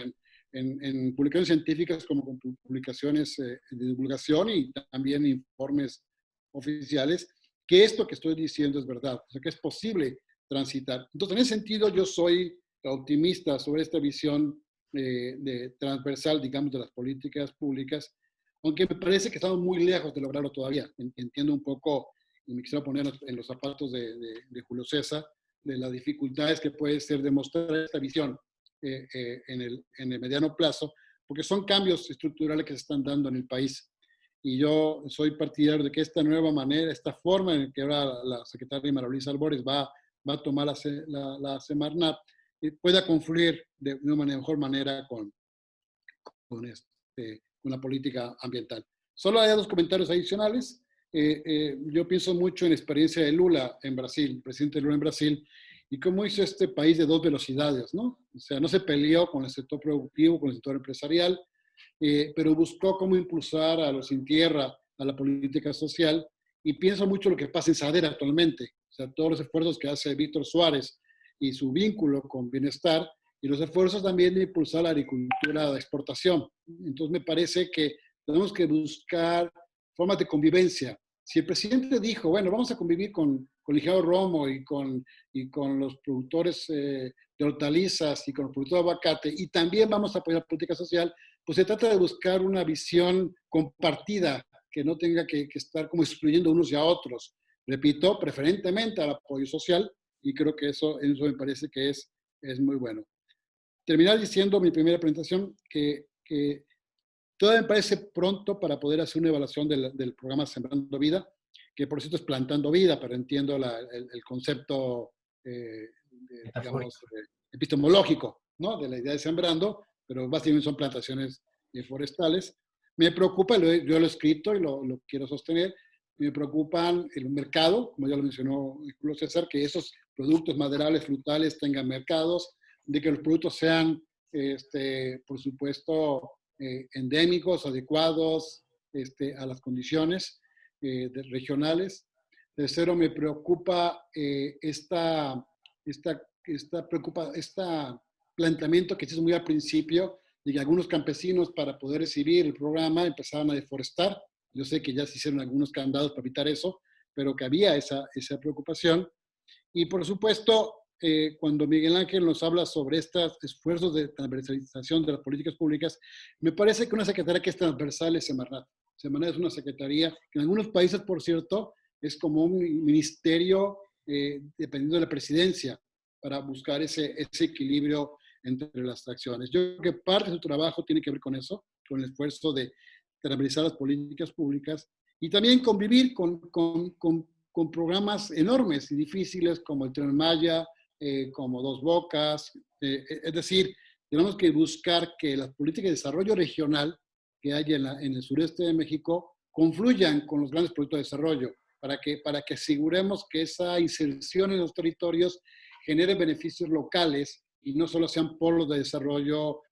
Speaker 3: en publicaciones científicas como con publicaciones de divulgación y también informes oficiales, que esto que estoy diciendo es verdad, o sea, que es posible transitar. Entonces, en ese sentido, yo soy optimista sobre esta visión de transversal, digamos, de las políticas públicas, aunque me parece que estamos muy lejos de lograrlo todavía. Entiendo un poco, y me quisiera poner en los zapatos de Julio César, de las dificultades que puede ser demostrar esta visión en el mediano plazo, porque son cambios estructurales que se están dando en el país. Y yo soy partidario de que esta nueva manera, esta forma en que ahora la secretaria María Luisa Albores va a tomar la Semarnat, pueda confluir de una mejor manera con la política ambiental. Solo hay 2 comentarios adicionales. Yo pienso mucho en la experiencia de Lula en Brasil, el presidente Lula en Brasil, y cómo hizo este país de 2 velocidades, ¿no? O sea, no se peleó con el sector productivo, con el sector empresarial, pero buscó cómo impulsar a los sin tierra, a la política social, y pienso mucho lo que pasa en SADER actualmente, o sea, todos los esfuerzos que hace Víctor Suárez y su vínculo con bienestar, y los esfuerzos también de impulsar la agricultura de exportación. Entonces me parece que tenemos que buscar formas de convivencia. Si el presidente dijo, bueno, vamos a convivir con Ligero Romo y con los productores de hortalizas y con los productores de aguacate, y también vamos a apoyar la política social, pues se trata de buscar una visión compartida que no tenga que estar como excluyendo unos y a otros. Repito, preferentemente al apoyo social, y creo que eso me parece que es muy bueno. Terminar diciendo mi primera presentación que todavía me parece pronto para poder hacer una evaluación del programa Sembrando Vida, que por cierto es Plantando Vida, pero entiendo el concepto, digamos, epistemológico, ¿no? De la idea de sembrando, pero básicamente son plantaciones forestales. Me preocupa, yo lo he escrito y lo quiero sostener, me preocupan el mercado, como ya lo mencionó Julio César, que esos productos maderables, frutales tengan mercados, de que los productos sean, por supuesto, endémicos, adecuados a las condiciones regionales. Tercero, me preocupa este planteamiento que se hizo muy al principio, de que algunos campesinos para poder recibir el programa empezaban a deforestar. Yo sé que ya se hicieron algunos candados para evitar eso, pero que había esa preocupación. Y por supuesto, cuando Miguel Ángel nos habla sobre estos esfuerzos de transversalización de las políticas públicas, me parece que una secretaría que es transversal es Semarnat. Semarnat es una secretaría que en algunos países, por cierto, es como un ministerio dependiendo de la presidencia para buscar ese equilibrio entre las acciones. Yo creo que parte de su trabajo tiene que ver con eso, con el esfuerzo de transversalizar las políticas públicas y también convivir con programas enormes y difíciles como el Tren Maya, como Dos Bocas. Es decir, tenemos que buscar que las políticas de desarrollo regional que hay en el sureste de México confluyan con los grandes proyectos de desarrollo. para que aseguremos que esa inserción en los territorios genere beneficios locales y no solo sean polos de desarrollo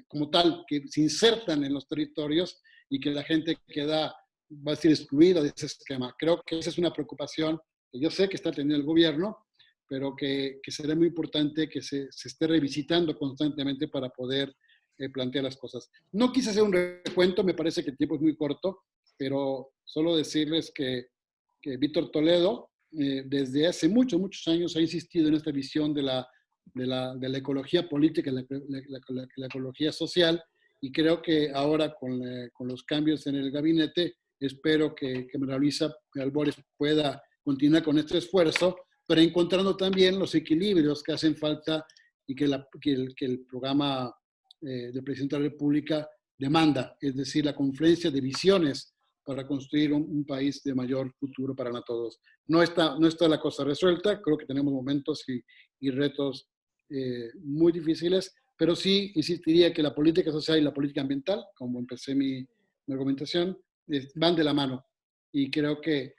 Speaker 3: como tal, que se insertan en los territorios y que la gente queda, va a decir, excluida de ese esquema. Creo que esa es una preocupación que yo sé que está teniendo el gobierno, pero que será muy importante que se esté revisitando constantemente para poder plantear las cosas. No quise hacer un recuento, me parece que el tiempo es muy corto, pero solo decirles que Víctor Toledo, desde hace muchos, muchos años, ha insistido en esta visión de la ecología política, la ecología social, y creo que ahora con los cambios en el gabinete, espero que María Luisa Albores pueda continuar con este esfuerzo, pero encontrando también los equilibrios que hacen falta y que el programa del presidente de la República demanda, es decir, la confluencia de visiones para construir un país de mayor futuro para todos. No está la cosa resuelta, creo que tenemos momentos y retos muy difíciles, pero sí insistiría que la política social y la política ambiental, como empecé mi argumentación, van de la mano. Y creo que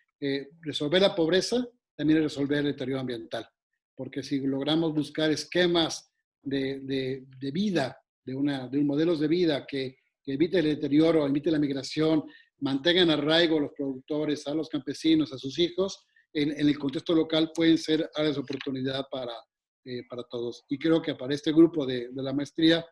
Speaker 3: resolver la pobreza también es resolver el deterioro ambiental, porque si logramos buscar esquemas de vida, de modelos de vida que evite el deterioro, evite la migración, mantengan arraigo a los productores, a los campesinos, a sus hijos, en el contexto local pueden ser áreas de oportunidad para todos. Y creo que para este grupo de la maestría,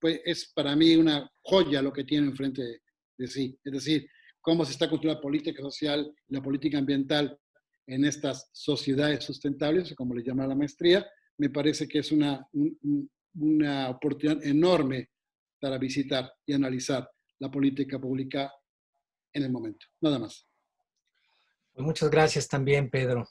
Speaker 3: pues es para mí una joya lo que tiene enfrente de sí. Es decir, cómo se está construyendo la política social y la política ambiental en estas sociedades sustentables, como le llama la maestría, me parece que es una oportunidad enorme para visitar y analizar la política pública en el momento. Nada más.
Speaker 1: Pues muchas gracias también, Pedro.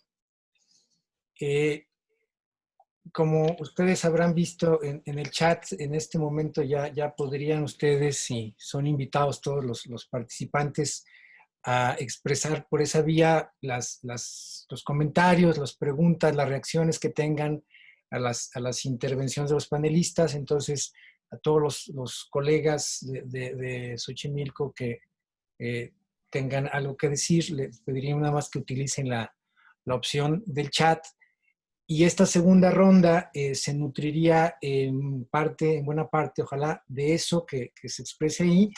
Speaker 1: Como ustedes habrán visto en el chat, en este momento ya podrían ustedes, si son invitados todos los participantes, a expresar por esa vía los comentarios, las preguntas, las reacciones que tengan a las intervenciones de los panelistas. Entonces, a todos los colegas de Xochimilco que tengan algo que decir, les pediría nada más que utilicen la opción del chat. Y esta segunda ronda se nutriría en buena parte, ojalá, de eso que se exprese ahí,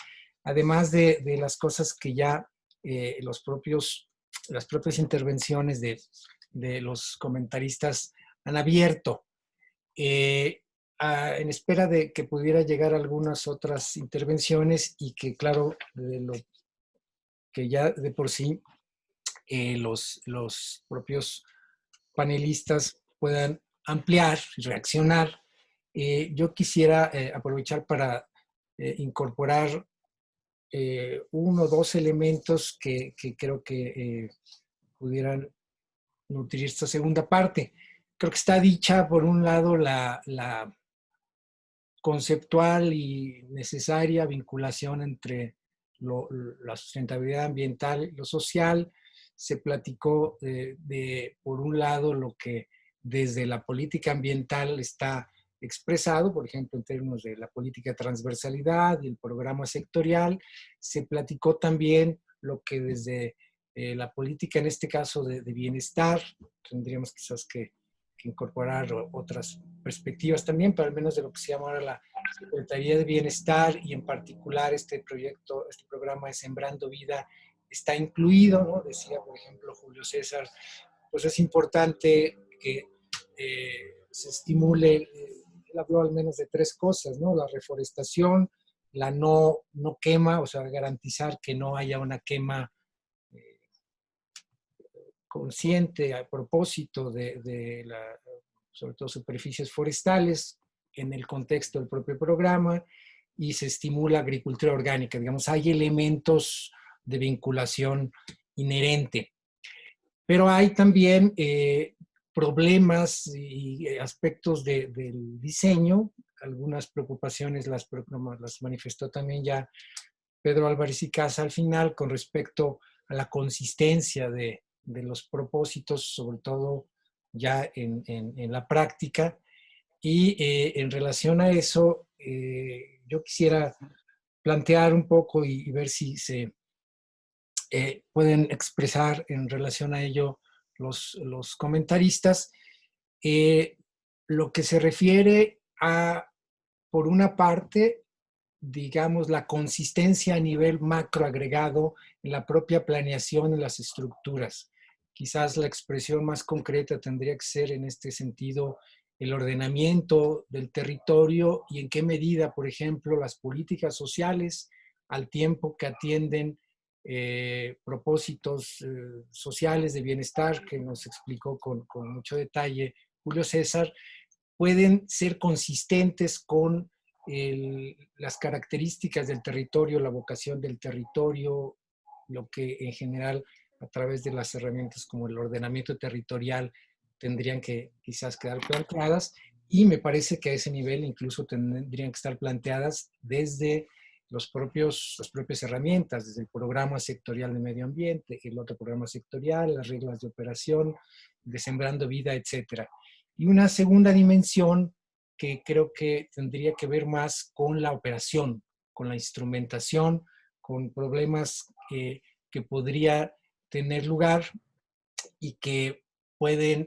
Speaker 1: además de las cosas que ya las propias intervenciones de los comentaristas han abierto. En espera de que pudiera llegar algunas otras intervenciones y que, claro, de lo que ya de por sí los propios panelistas puedan ampliar y reaccionar. Yo quisiera aprovechar para incorporar uno o dos elementos que creo que pudieran nutrir esta segunda parte. Creo que está dicha, por un lado, la conceptual y necesaria vinculación entre la sustentabilidad ambiental y lo social. Se platicó por un lado, lo que desde la política ambiental está expresado, por ejemplo, en términos de la política de transversalidad y el programa sectorial. Se platicó también lo que desde la política, en este caso de bienestar, tendríamos quizás que incorporar otras perspectivas también, pero al menos de lo que se llama ahora la Secretaría de Bienestar, y en particular este programa de Sembrando Vida está incluido, ¿no? Decía, por ejemplo, Julio César, pues es importante que se estimule, él habló al menos de tres cosas, ¿no? La reforestación, la no quema, o sea, garantizar que no haya una quema consciente a propósito de sobre todo superficies forestales en el contexto del propio programa, y se estimula agricultura orgánica. Digamos, hay elementos de vinculación inherente. Pero hay también problemas y aspectos del diseño. Algunas preocupaciones las manifestó también ya Pedro Álvarez y Casa al final con respecto a la consistencia de los propósitos, sobre todo ya en la práctica. Y en relación a eso, yo quisiera plantear un poco y ver si se pueden expresar en relación a ello los comentaristas. Lo que se refiere a, por una parte, digamos, la consistencia a nivel macroagregado en la propia planeación en las estructuras. Quizás la expresión más concreta tendría que ser en este sentido el ordenamiento del territorio y en qué medida, por ejemplo, las políticas sociales, al tiempo que atienden propósitos sociales de bienestar, que nos explicó con mucho detalle Julio César, pueden ser consistentes con las características del territorio, la vocación del territorio, lo que en general a través de las herramientas como el ordenamiento territorial tendrían que quizás quedar planteadas, y me parece que a ese nivel incluso tendrían que estar planteadas desde las propias herramientas, desde el programa sectorial de medio ambiente, el otro programa sectorial, las reglas de operación, de Sembrando Vida, etcétera. Y una segunda dimensión que creo que tendría que ver más con la operación, con la instrumentación, con problemas que podría tener lugar y que pueden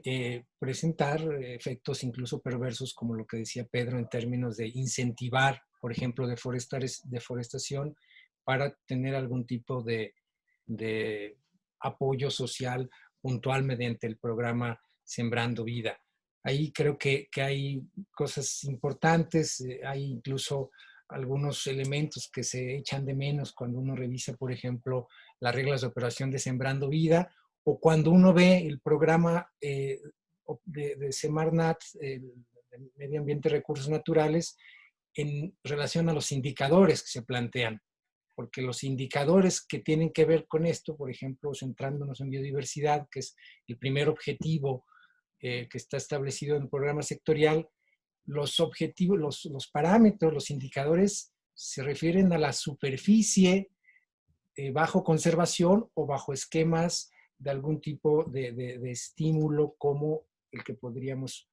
Speaker 1: presentar efectos incluso perversos, como lo que decía Pedro, en términos de incentivar, por ejemplo, deforestación para tener algún tipo de apoyo social puntual mediante el programa Sembrando Vida. Ahí creo que hay cosas importantes, hay incluso algunos elementos que se echan de menos cuando uno revisa, por ejemplo, las reglas de operación de Sembrando Vida, o cuando uno ve el programa de Semarnat, el Medio Ambiente y Recursos Naturales, en relación a los indicadores que se plantean. Porque los indicadores que tienen que ver con esto, por ejemplo, centrándonos en biodiversidad, que es el primer objetivo que está establecido en el programa sectorial, los objetivos, los parámetros, los indicadores se refieren a la superficie bajo conservación o bajo esquemas de algún tipo de estímulo como el que podríamos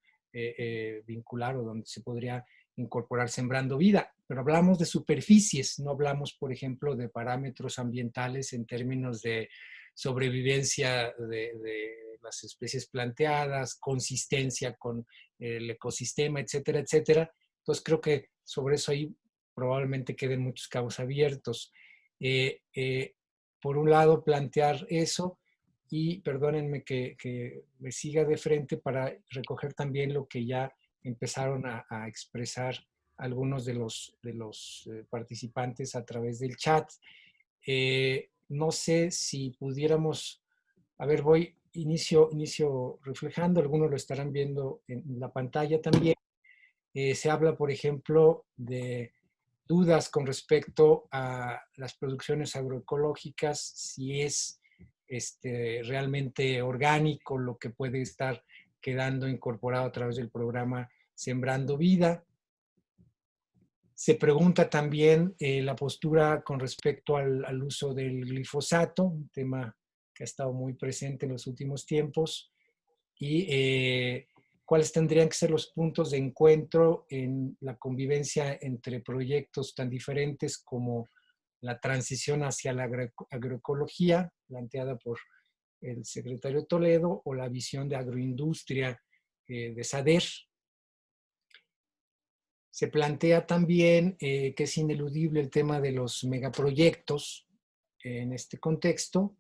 Speaker 1: vincular o donde se podría incorporar Sembrando Vida. Pero hablamos de superficies, no hablamos, por ejemplo, de parámetros ambientales en términos de sobrevivencia de las especies planteadas, consistencia con el ecosistema, etcétera, etcétera. Entonces creo que sobre eso ahí probablemente queden muchos cabos abiertos. Por un lado, plantear eso, y perdónenme que me siga de frente para recoger también lo que ya empezaron a expresar algunos de los participantes a través del chat. No sé si pudiéramos, a ver, inicio reflejando, algunos lo estarán viendo en la pantalla también. Se habla, por ejemplo, de dudas con respecto a las producciones agroecológicas, si es realmente orgánico lo que puede estar quedando incorporado a través del programa Sembrando Vida. Se pregunta también la postura con respecto al uso del glifosato, un tema que ha estado muy presente en los últimos tiempos, y cuáles tendrían que ser los puntos de encuentro en la convivencia entre proyectos tan diferentes como la transición hacia la agroecología, planteada por el secretario Toledo, o la visión de agroindustria de SADER. Se plantea también que es ineludible el tema de los megaproyectos en este contexto,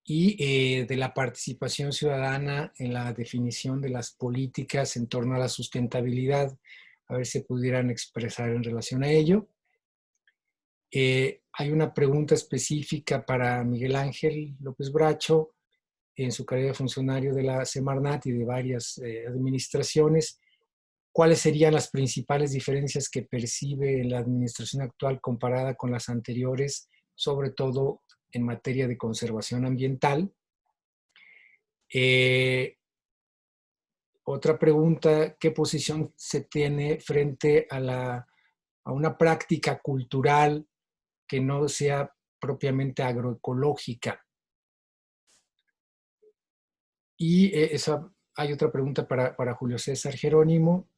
Speaker 1: y de la participación ciudadana en la definición de las políticas en torno a la sustentabilidad, a ver si pudieran expresar en relación a ello. Hay una pregunta específica para Miguel Ángel López Bracho, en su calidad de funcionario de la Semarnat y de varias administraciones. ¿Cuáles serían las principales diferencias que percibe la administración actual comparada con las anteriores, sobre todo en materia de conservación ambiental? Otra pregunta, ¿qué posición se tiene frente a una práctica cultural que no sea propiamente agroecológica? Y hay otra pregunta para Julio César Jerónimo.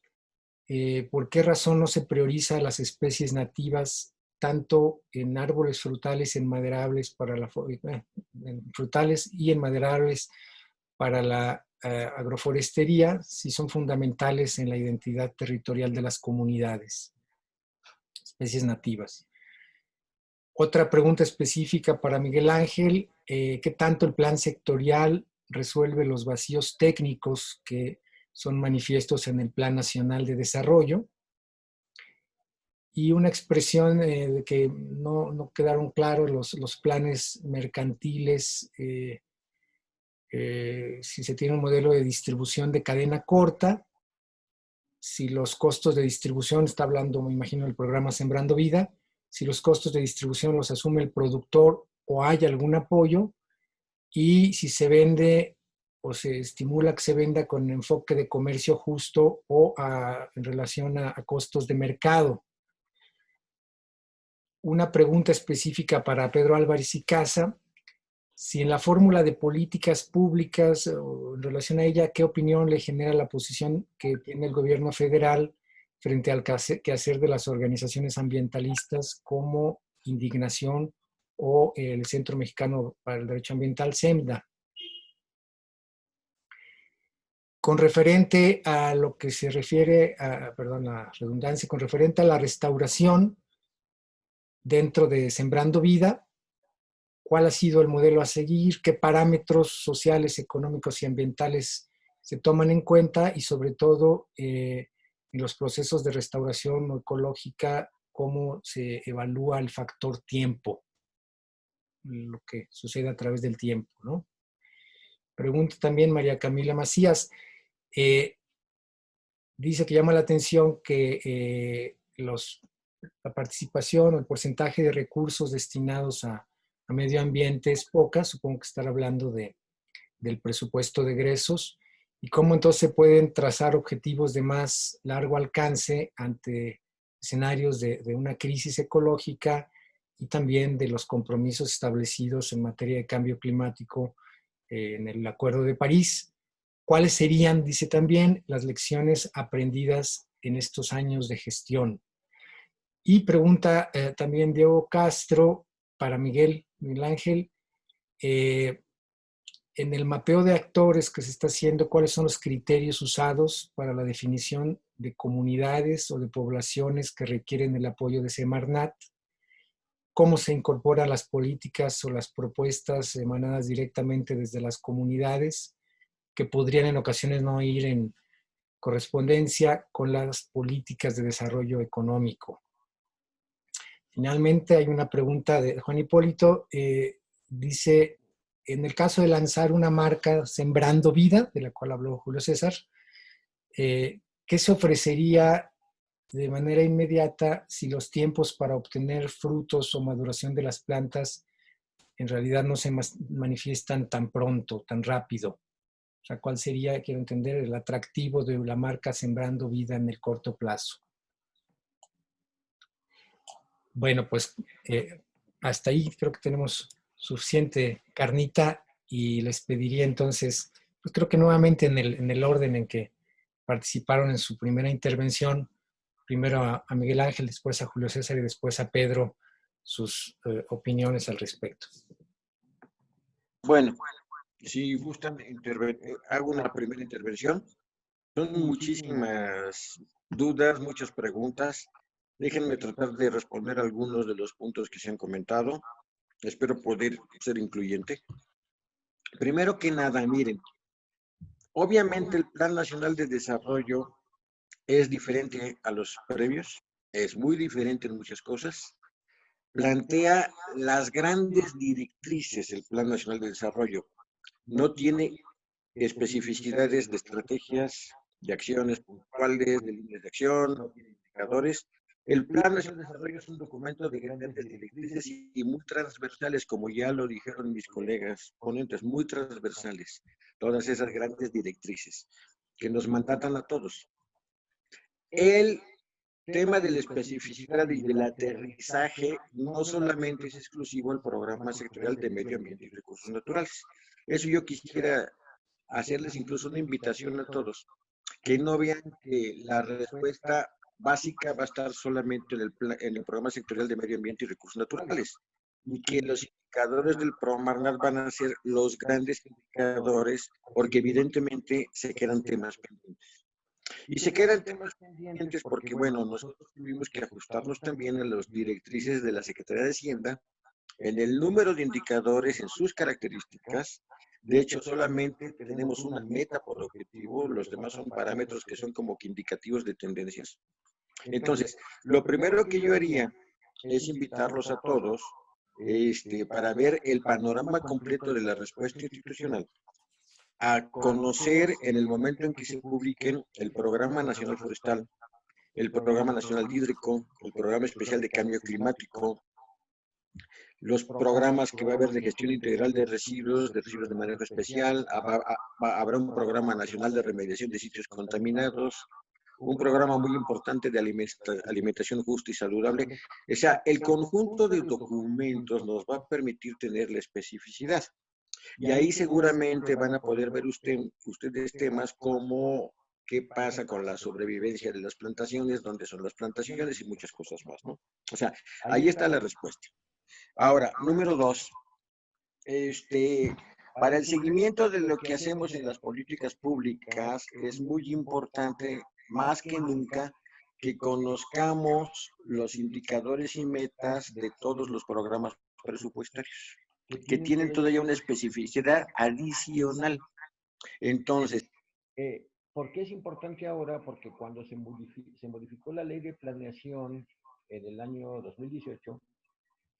Speaker 1: ¿Por qué razón no se prioriza las especies nativas tanto en árboles frutales enmaderables en frutales y enmaderables para la agroforestería, si son fundamentales en la identidad territorial de las comunidades, especies nativas. Otra pregunta específica para Miguel Ángel, ¿qué tanto el plan sectorial resuelve los vacíos técnicos que son manifiestos en el Plan Nacional de Desarrollo? Y una expresión de que no quedaron claros los planes mercantiles, si se tiene un modelo de distribución de cadena corta, si los costos de distribución, está hablando, me imagino, del programa Sembrando Vida, si los costos de distribución los asume el productor o hay algún apoyo, y si se vende o se estimula que se venda con enfoque de comercio justo o en relación a costos de mercado. Una pregunta específica para Pedro Álvarez y Casa, si en la fórmula de políticas públicas o en relación a ella, ¿qué opinión le genera la posición que tiene el gobierno federal frente al quehacer de las organizaciones ambientalistas como Indignación o el Centro Mexicano para el Derecho Ambiental, CEMDA? Con referente a lo que se refiere perdón, la redundancia, con referente a la restauración dentro de Sembrando Vida, ¿cuál ha sido el modelo a seguir? ¿Qué parámetros sociales, económicos y ambientales se toman en cuenta? Y sobre todo, en los procesos de restauración ecológica, ¿cómo se evalúa el factor tiempo? Lo que sucede a través del tiempo, ¿no? Pregunta también María Camila Macías. Dice que llama la atención que la participación o el porcentaje de recursos destinados a medio ambiente es poca, supongo que estará hablando del presupuesto de egresos, y cómo entonces se pueden trazar objetivos de más largo alcance ante escenarios de una crisis ecológica y también de los compromisos establecidos en materia de cambio climático en el Acuerdo de París. ¿Cuáles serían, dice también, las lecciones aprendidas en estos años de gestión? Y pregunta también Diego Castro para Miguel Ángel, en el mapeo de actores que se está haciendo, ¿cuáles son los criterios usados para la definición de comunidades o de poblaciones que requieren el apoyo de Semarnat? ¿Cómo se incorporan las políticas o las propuestas emanadas directamente desde las comunidades, que podrían en ocasiones no ir en correspondencia con las políticas de desarrollo económico? Finalmente, hay una pregunta de Juan Hipólito. Dice, en el caso de lanzar una marca Sembrando Vida, de la cual habló Julio César, ¿qué se ofrecería de manera inmediata si los tiempos para obtener frutos o maduración de las plantas en realidad no se manifiestan tan pronto, tan rápido? O sea, ¿cuál sería, quiero entender, el atractivo de la marca Sembrando Vida en el corto plazo? Bueno, pues hasta ahí creo que tenemos suficiente carnita y les pediría entonces, pues creo que nuevamente en el orden en que participaron en su primera intervención, primero a Miguel Ángel, después a Julio César y después a Pedro, sus opiniones al respecto.
Speaker 2: Bueno, si gustan, hago una primera intervención. Son muchísimas dudas, muchas preguntas. Déjenme tratar de responder algunos de los puntos que se han comentado. Espero poder ser incluyente. Primero que nada, miren, obviamente el Plan Nacional de Desarrollo es diferente a los previos, es muy diferente en muchas cosas. Plantea las grandes directrices del Plan Nacional de Desarrollo. No tiene especificidades de estrategias, de acciones puntuales, de líneas de acción, no tiene indicadores. El Plan Nacional de Desarrollo es un documento de grandes directrices y muy transversales, como ya lo dijeron mis colegas ponentes, muy transversales, todas esas grandes directrices que nos mandatan a todos. El tema de la especificidad y del aterrizaje no solamente es exclusivo al programa sectorial de medio ambiente y recursos naturales. Eso yo quisiera hacerles incluso una invitación a todos, que no vean que la respuesta básica va a estar solamente en el programa sectorial de medio ambiente y recursos naturales, y que los indicadores del PROMARNAT van a ser los grandes indicadores, porque evidentemente se quedan temas pendientes. Y se quedan temas pendientes porque, bueno, nosotros tuvimos que ajustarnos también a las directrices de la Secretaría de Hacienda en el número de indicadores, en sus características. De hecho, solamente tenemos una meta por objetivo, los demás son parámetros que son como que indicativos de tendencias. Entonces, lo primero que yo haría es invitarlos a todos para ver el panorama completo de la respuesta institucional, a conocer en el momento en que se publiquen el Programa Nacional Forestal, el Programa Nacional Hídrico, el Programa Especial de Cambio Climático, los programas que va a haber de gestión integral de residuos de manejo especial, habrá un programa nacional de remediación de sitios contaminados, un programa muy importante de alimentación justa y saludable. O sea, el conjunto de documentos nos va a permitir tener la especificidad. Y ahí seguramente van a poder ver ustedes temas como qué pasa con la sobrevivencia de las plantaciones, dónde son las plantaciones y muchas cosas más, ¿no? O sea, ahí está la respuesta. Ahora, número 2, para el seguimiento de lo que hacemos en las políticas públicas, es muy importante, más que nunca, que conozcamos los indicadores y metas de todos los programas presupuestarios, que tienen todavía una especificidad adicional. Entonces,
Speaker 5: ¿por qué es importante ahora? Porque cuando se modificó la ley de planeación en el año 2018,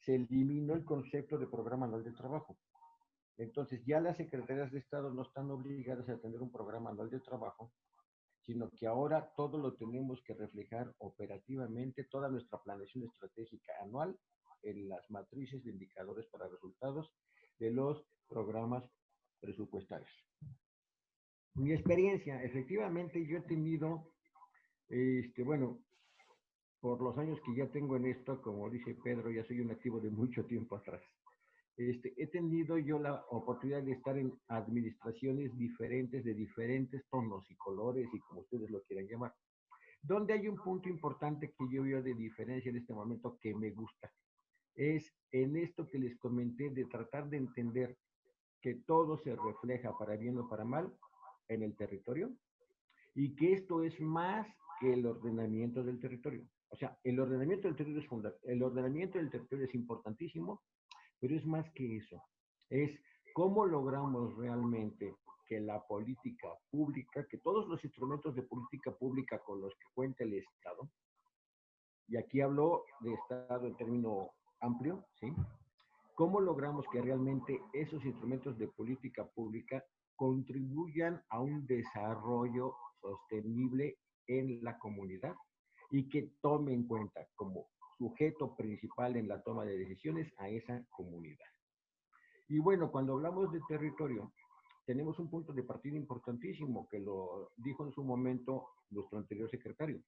Speaker 5: se eliminó el concepto de programa anual de trabajo. Entonces ya las secretarías de Estado no están obligadas a tener un programa anual de trabajo, sino que ahora todo lo tenemos que reflejar operativamente, toda nuestra planeación estratégica anual en las matrices de indicadores para resultados de los programas presupuestarios. Mi experiencia, efectivamente yo he tenido, bueno, por los años que ya tengo en esto, como dice Pedro, ya soy un activo de mucho tiempo atrás. He tenido yo la oportunidad de estar en administraciones diferentes, de diferentes tonos y colores, y como ustedes lo quieran llamar. Donde hay un punto importante que yo veo de diferencia en este momento que me gusta, es en esto que les comenté de tratar de entender que todo se refleja para bien o para mal en el territorio, y que esto es más que el ordenamiento del territorio. O sea, el ordenamiento del territorio es fundamental, el ordenamiento del territorio es importantísimo, pero es más que eso. Es cómo logramos realmente que la política pública, que todos los instrumentos de política pública con los que cuenta el Estado, y aquí hablo de Estado en término amplio, ¿sí? ¿Cómo logramos que realmente esos instrumentos de política pública contribuyan a un desarrollo sostenible en la comunidad y que tome en cuenta como sujeto principal en la toma de decisiones a esa comunidad? Y bueno, cuando hablamos de territorio, tenemos un punto de partida importantísimo que lo dijo en su momento nuestro anterior secretario.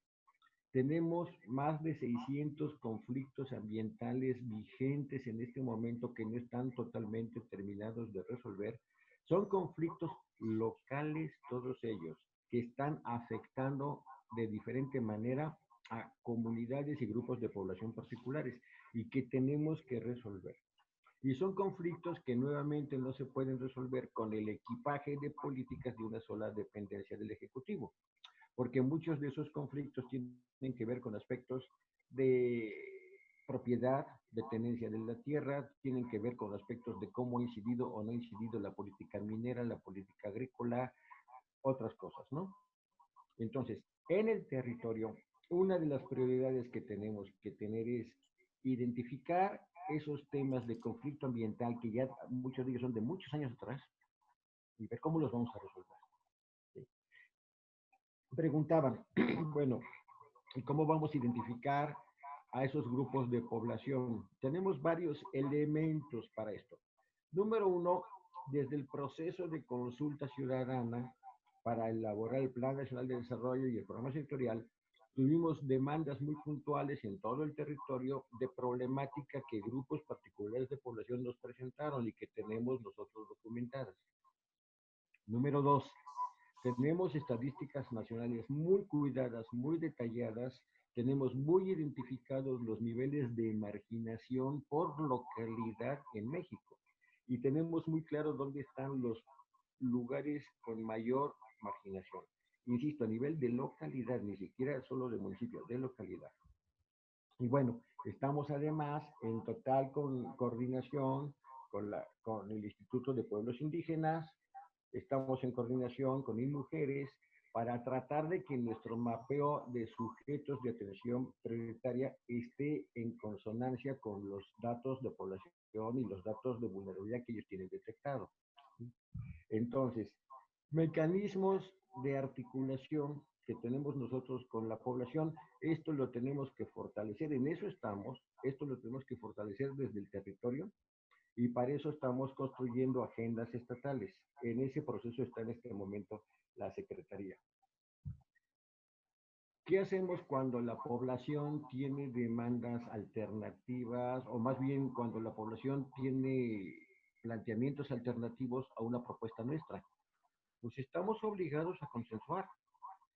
Speaker 5: Tenemos más de 600 conflictos ambientales vigentes en este momento que no están totalmente terminados de resolver. Son conflictos locales todos ellos, que están afectando de diferente manera a comunidades y grupos de población particulares y que tenemos que resolver. Y son conflictos que nuevamente no se pueden resolver con el equipaje de políticas de una sola dependencia del Ejecutivo, porque muchos de esos conflictos tienen que ver con aspectos de propiedad, de tenencia de la tierra, tienen que ver con aspectos de cómo ha incidido o no ha incidido la política minera, la política agrícola, otras cosas, ¿no? Entonces, en el territorio, una de las prioridades que tenemos que tener es identificar esos temas de conflicto ambiental que ya muchos de ellos son de muchos años atrás y ver cómo los vamos a resolver. ¿Sí? Preguntaban, bueno, ¿y cómo vamos a identificar a esos grupos de población? Tenemos varios elementos para esto. Número uno, desde el proceso de consulta ciudadana para elaborar el Plan Nacional de Desarrollo y el programa sectorial, tuvimos demandas muy puntuales en todo el territorio de problemática que grupos particulares de población nos presentaron y que tenemos nosotros documentadas. Número dos, Tenemos estadísticas nacionales muy cuidadas, muy detalladas, tenemos muy identificados los niveles de marginación por localidad en México y tenemos muy claro dónde están los lugares con mayor marginación. Insisto, a nivel de localidad, ni siquiera solo de municipio, de localidad. Y bueno, estamos además en total coordinación con el Instituto de Pueblos Indígenas, estamos en coordinación con INMujeres para tratar de que nuestro mapeo de sujetos de atención prioritaria esté en consonancia con los datos de población y los datos de vulnerabilidad que ellos tienen detectado. Entonces, mecanismos de articulación que tenemos nosotros con la población, esto lo tenemos que fortalecer, en eso estamos, esto lo tenemos que fortalecer desde el territorio y para eso estamos construyendo agendas estatales. En ese proceso está en este momento la Secretaría. ¿Qué hacemos cuando la población tiene demandas alternativas o más bien cuando la población tiene planteamientos alternativos a una propuesta nuestra? Pues estamos obligados a consensuar.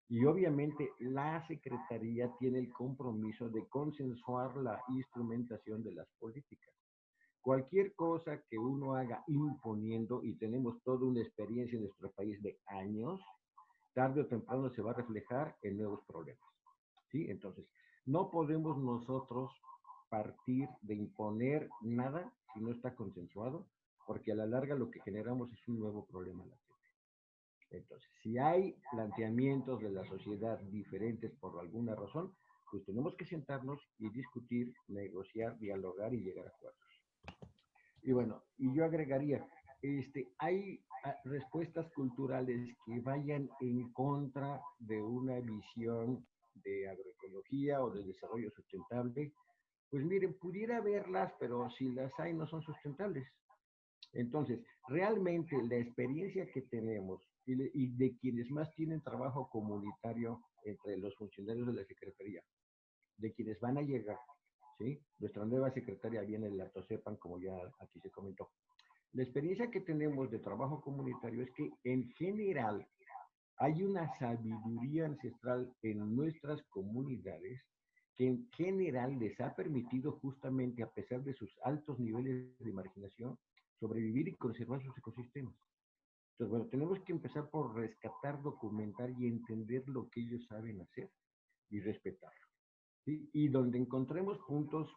Speaker 5: Y obviamente la Secretaría tiene el compromiso de consensuar la instrumentación de las políticas. Cualquier cosa que uno haga imponiendo, y tenemos toda una experiencia en nuestro país de años, tarde o temprano se va a reflejar en nuevos problemas. ¿Sí? Entonces, no podemos nosotros partir de imponer nada si no está consensuado, porque a la larga lo que generamos es un nuevo problema latente. Entonces, si hay planteamientos de la sociedad diferentes por alguna razón, pues tenemos que sentarnos y discutir, negociar, dialogar y llegar a acuerdos. Y bueno, y yo agregaría, hay respuestas culturales que vayan en contra de una visión de agroecología o de desarrollo sustentable, pues miren, pudiera haberlas, pero si las hay no son sustentables. Entonces, realmente la experiencia que tenemos y de quienes más tienen trabajo comunitario entre los funcionarios de la Secretaría, de quienes van a llegar, ¿sí? Nuestra nueva secretaria viene en la TOSEPAN, como ya aquí se comentó. La experiencia que tenemos de trabajo comunitario es que en general hay una sabiduría ancestral en nuestras comunidades que en general les ha permitido justamente, a pesar de sus altos niveles de marginación, sobrevivir y conservar sus ecosistemas. Entonces, bueno, tenemos que empezar por rescatar, documentar y entender lo que ellos saben hacer y respetarlo. ¿Sí? Y donde encontremos puntos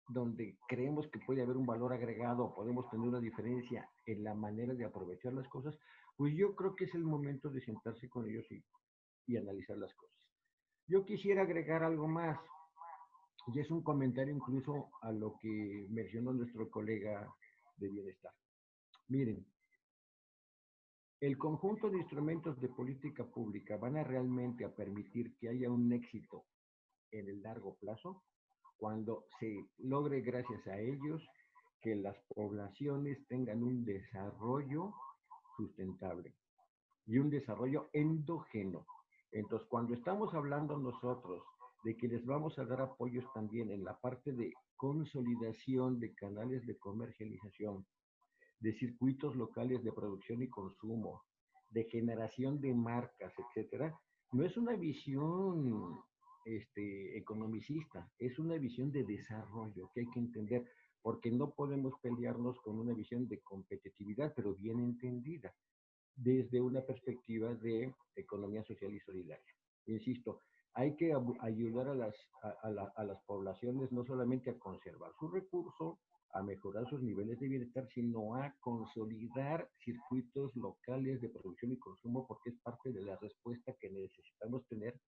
Speaker 5: donde creemos que puede haber un valor agregado, podemos tener una diferencia en la manera de aprovechar las cosas, pues yo creo que es el momento de sentarse con ellos y analizar las cosas. Yo quisiera agregar algo más, y es un comentario incluso a lo que mencionó nuestro colega de bienestar. Miren, el conjunto de instrumentos de política pública van a realmente a permitir que haya un éxito en el largo plazo cuando se logre gracias a ellos que las poblaciones tengan un desarrollo sustentable y un desarrollo endógeno. Entonces, cuando estamos hablando nosotros de que les vamos a dar apoyos también en la parte de consolidación de canales de comercialización, de circuitos locales de producción y consumo, de generación de marcas, etcétera, no es una visión economicista, es una visión de desarrollo que hay que entender, porque no podemos pelearnos con una visión de competitividad, pero bien entendida, desde una perspectiva de economía social y solidaria. Insisto, hay que ayudar a las poblaciones no solamente a conservar su recurso, a mejorar sus niveles de bienestar, sino a consolidar circuitos locales de producción y consumo, porque es parte de la respuesta que necesitamos tener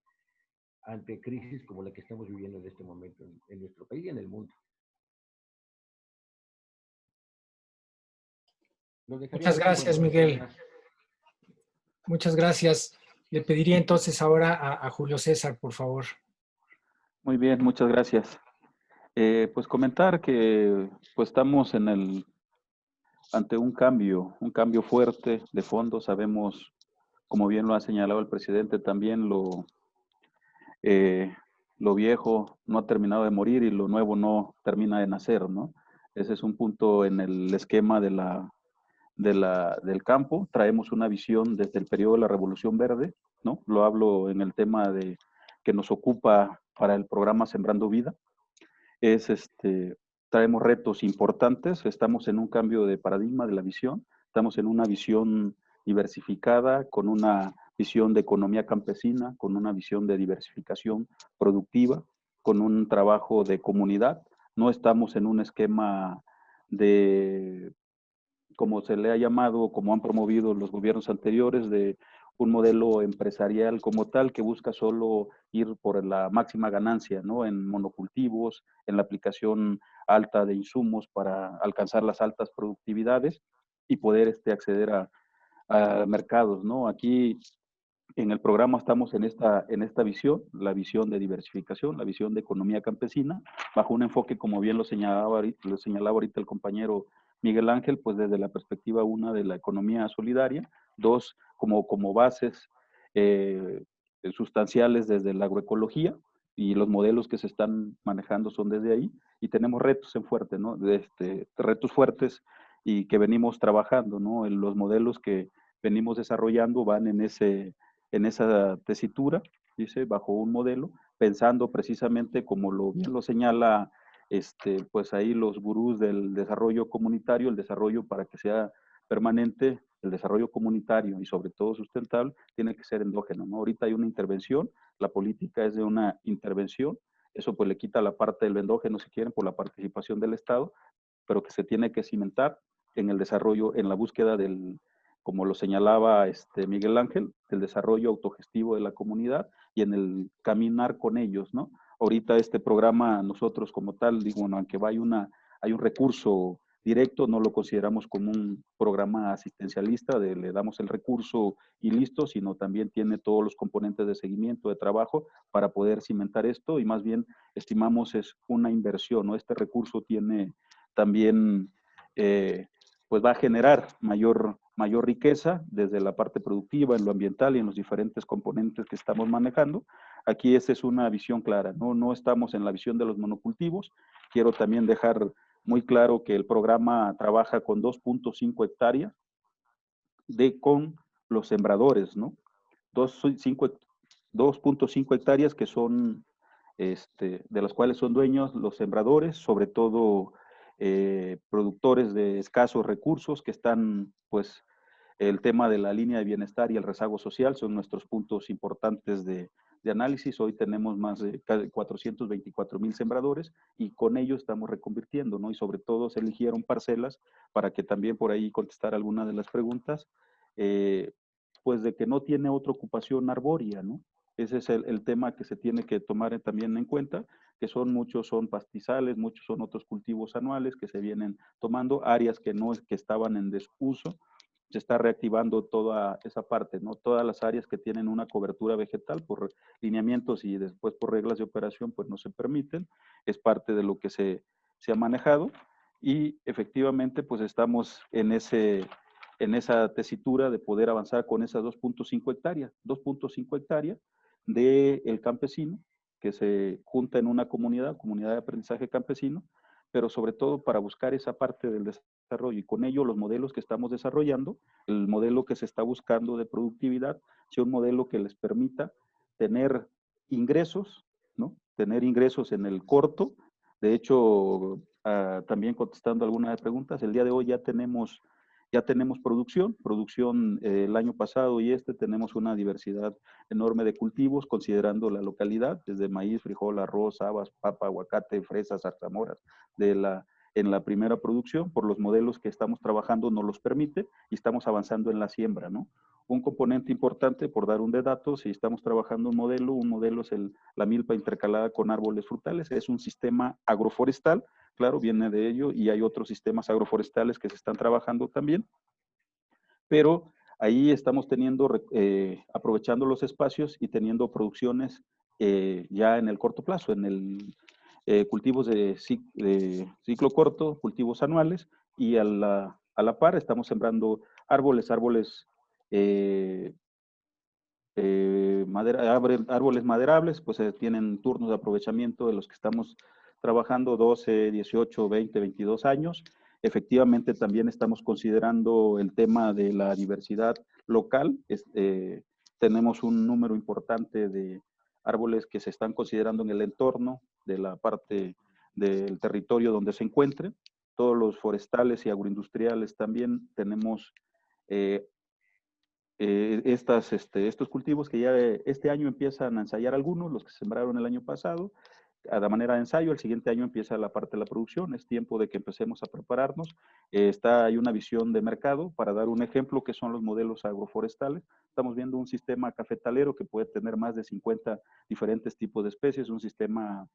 Speaker 5: ante crisis como la que estamos viviendo en este momento en nuestro país y en el mundo.
Speaker 1: Muchas gracias, Miguel. Muchas gracias. Le pediría entonces ahora a Julio César, por favor.
Speaker 4: Muy bien, muchas gracias. Pues comentar que pues estamos ante un cambio fuerte de fondo. Sabemos, como bien lo ha señalado el presidente, también lo viejo no ha terminado de morir y lo nuevo no termina de nacer, ¿no? Ese es un punto en el esquema de del campo. Traemos una visión desde el periodo de la Revolución Verde, ¿no? Lo hablo en el tema de que nos ocupa para el programa Sembrando Vida. Traemos retos importantes, estamos en un cambio de paradigma de la visión, estamos en una visión diversificada, con una visión de economía campesina, con una visión de diversificación productiva, con un trabajo de comunidad. No estamos en un esquema de, como se le ha llamado, como han promovido los gobiernos anteriores, de un modelo empresarial como tal que busca solo ir por la máxima ganancia, ¿no? En monocultivos, en la aplicación alta de insumos para alcanzar las altas productividades y poder acceder a mercados, ¿no? Aquí en el programa estamos en esta visión, la visión de diversificación, la visión de economía campesina, bajo un enfoque, como bien lo señalaba ahorita el compañero Miguel Ángel, pues desde la perspectiva, una, de la economía solidaria, dos, como bases sustanciales desde la agroecología, y los modelos que se están manejando son desde ahí, y tenemos retos en fuerte, ¿no? Retos fuertes y que venimos trabajando, ¿no? Los modelos que venimos desarrollando van en esa tesitura, dice, bajo un modelo, pensando precisamente, como bien lo señala, pues ahí los gurús del desarrollo comunitario, el desarrollo, para que sea permanente, el desarrollo comunitario y sobre todo sustentable, tiene que ser endógeno, ¿no? Ahorita hay una intervención, la política es de una intervención, eso pues le quita la parte del endógeno, si quieren, por la participación del Estado, pero que se tiene que cimentar en el desarrollo, en la búsqueda del, como lo señalaba Miguel Ángel, del desarrollo autogestivo de la comunidad y en el caminar con ellos, ¿no? Ahorita este programa, nosotros como tal, digo, bueno, aunque hay un recurso directo, no lo consideramos como un programa asistencialista, le damos el recurso y listo, sino también tiene todos los componentes de seguimiento, de trabajo, para poder cimentar esto, y más bien estimamos es una inversión, ¿no? Este recurso tiene también, pues va a generar mayor riqueza desde la parte productiva, en lo ambiental y en los diferentes componentes que estamos manejando. Aquí esa es una visión clara, ¿no? No estamos en la visión de los monocultivos. Quiero también dejar muy claro que el programa trabaja con 2.5 hectáreas con los sembradores, ¿no? 2.5 hectáreas que son, de las cuales son dueños los sembradores, sobre todo productores de escasos recursos que están, pues, el tema de la línea de bienestar y el rezago social son nuestros puntos importantes de análisis. Hoy tenemos más de 424,000 sembradores y con ellos estamos reconvirtiendo, ¿no? Y sobre todo se eligieron parcelas, para que también por ahí contestar alguna de las preguntas, pues de que no tiene otra ocupación arbórea, ¿no? Ese es el tema que se tiene que tomar también en cuenta, que muchos son pastizales, muchos son otros cultivos anuales que se vienen tomando, áreas que estaban en desuso. Se está reactivando toda esa parte, ¿no? Todas las áreas que tienen una cobertura vegetal por lineamientos y después por reglas de operación, pues no se permiten. Es parte de lo que se ha manejado, y efectivamente pues estamos en esa tesitura de poder avanzar con esas 2.5 hectáreas. 2.5 hectáreas del campesino que se junta en una comunidad de aprendizaje campesino, pero sobre todo para buscar esa parte del desarrollo, y con ello los modelos que estamos desarrollando, el modelo que se está buscando de productividad, sea un modelo que les permita tener ingresos, ¿no? Tener ingresos en el corto. De hecho, también contestando algunas preguntas, el día de hoy ya tenemos producción, el año pasado y tenemos una diversidad enorme de cultivos, considerando la localidad, desde maíz, frijol, arroz, habas, papa, aguacate, fresas, zarzamoras, en la primera producción. Por los modelos que estamos trabajando nos los permite, y estamos avanzando en la siembra, ¿no? Un componente importante, por dar un de datos, si estamos trabajando un modelo es la milpa intercalada con árboles frutales, es un sistema agroforestal, claro, viene de ello, y hay otros sistemas agroforestales que se están trabajando también, pero ahí estamos aprovechando los espacios y teniendo producciones ya en el corto plazo, en el cultivos de ciclo corto, cultivos anuales, y a la par estamos sembrando árboles maderables, pues tienen turnos de aprovechamiento de los que estamos trabajando 12, 18, 20, 22 años, Efectivamente, también estamos considerando el tema de la diversidad local. Tenemos un número importante de árboles que se están considerando en el entorno de la parte del territorio donde se encuentren. Todos los forestales y agroindustriales también tenemos estos cultivos que ya este año empiezan a ensayar algunos, los que se sembraron el año pasado, a la manera de ensayo. El siguiente año empieza la parte de la producción, es tiempo de que empecemos a prepararnos. Hay una visión de mercado, para dar un ejemplo, que son los modelos agroforestales. Estamos viendo un sistema cafetalero que puede tener más de 50 diferentes tipos de especies, un sistema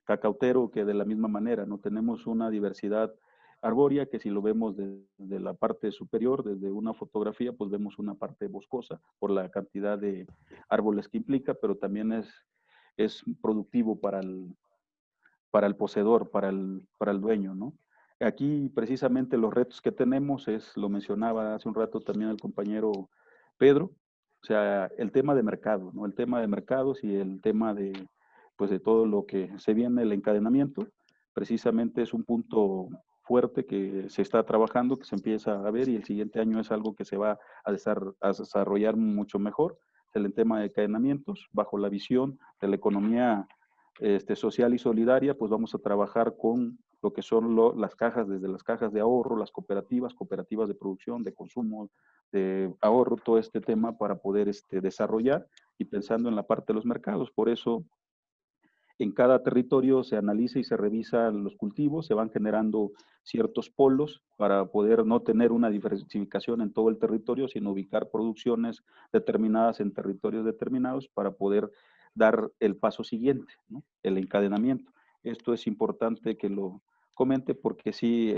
Speaker 4: cacautero que de la misma manera, ¿no? Tenemos una diversidad arbórea que si lo vemos desde la parte superior, desde una fotografía, pues vemos una parte boscosa por la cantidad de árboles que implica, pero también es productivo para el poseedor, para el dueño, ¿no? Aquí precisamente los retos que tenemos lo mencionaba hace un rato también el compañero Pedro, o sea, el tema de mercado, ¿no? El tema de mercados y el tema pues de todo lo que se viene, el encadenamiento, precisamente es un punto fuerte que se está trabajando, que se empieza a ver, y el siguiente año es algo que se va a desarrollar mucho mejor, el tema de encadenamientos, bajo la visión de la economía social y solidaria. Pues vamos a trabajar con lo que son las cajas, desde las cajas de ahorro, las cooperativas de producción, de consumo, de ahorro, todo este tema para poder desarrollar, y pensando en la parte de los mercados. Por eso, en cada territorio se analiza y se revisan los cultivos, se van generando ciertos polos para poder no tener una diversificación en todo el territorio, sino ubicar producciones determinadas en territorios determinados para poder dar el paso siguiente, ¿no? El encadenamiento. Esto es importante que lo comente, porque sí,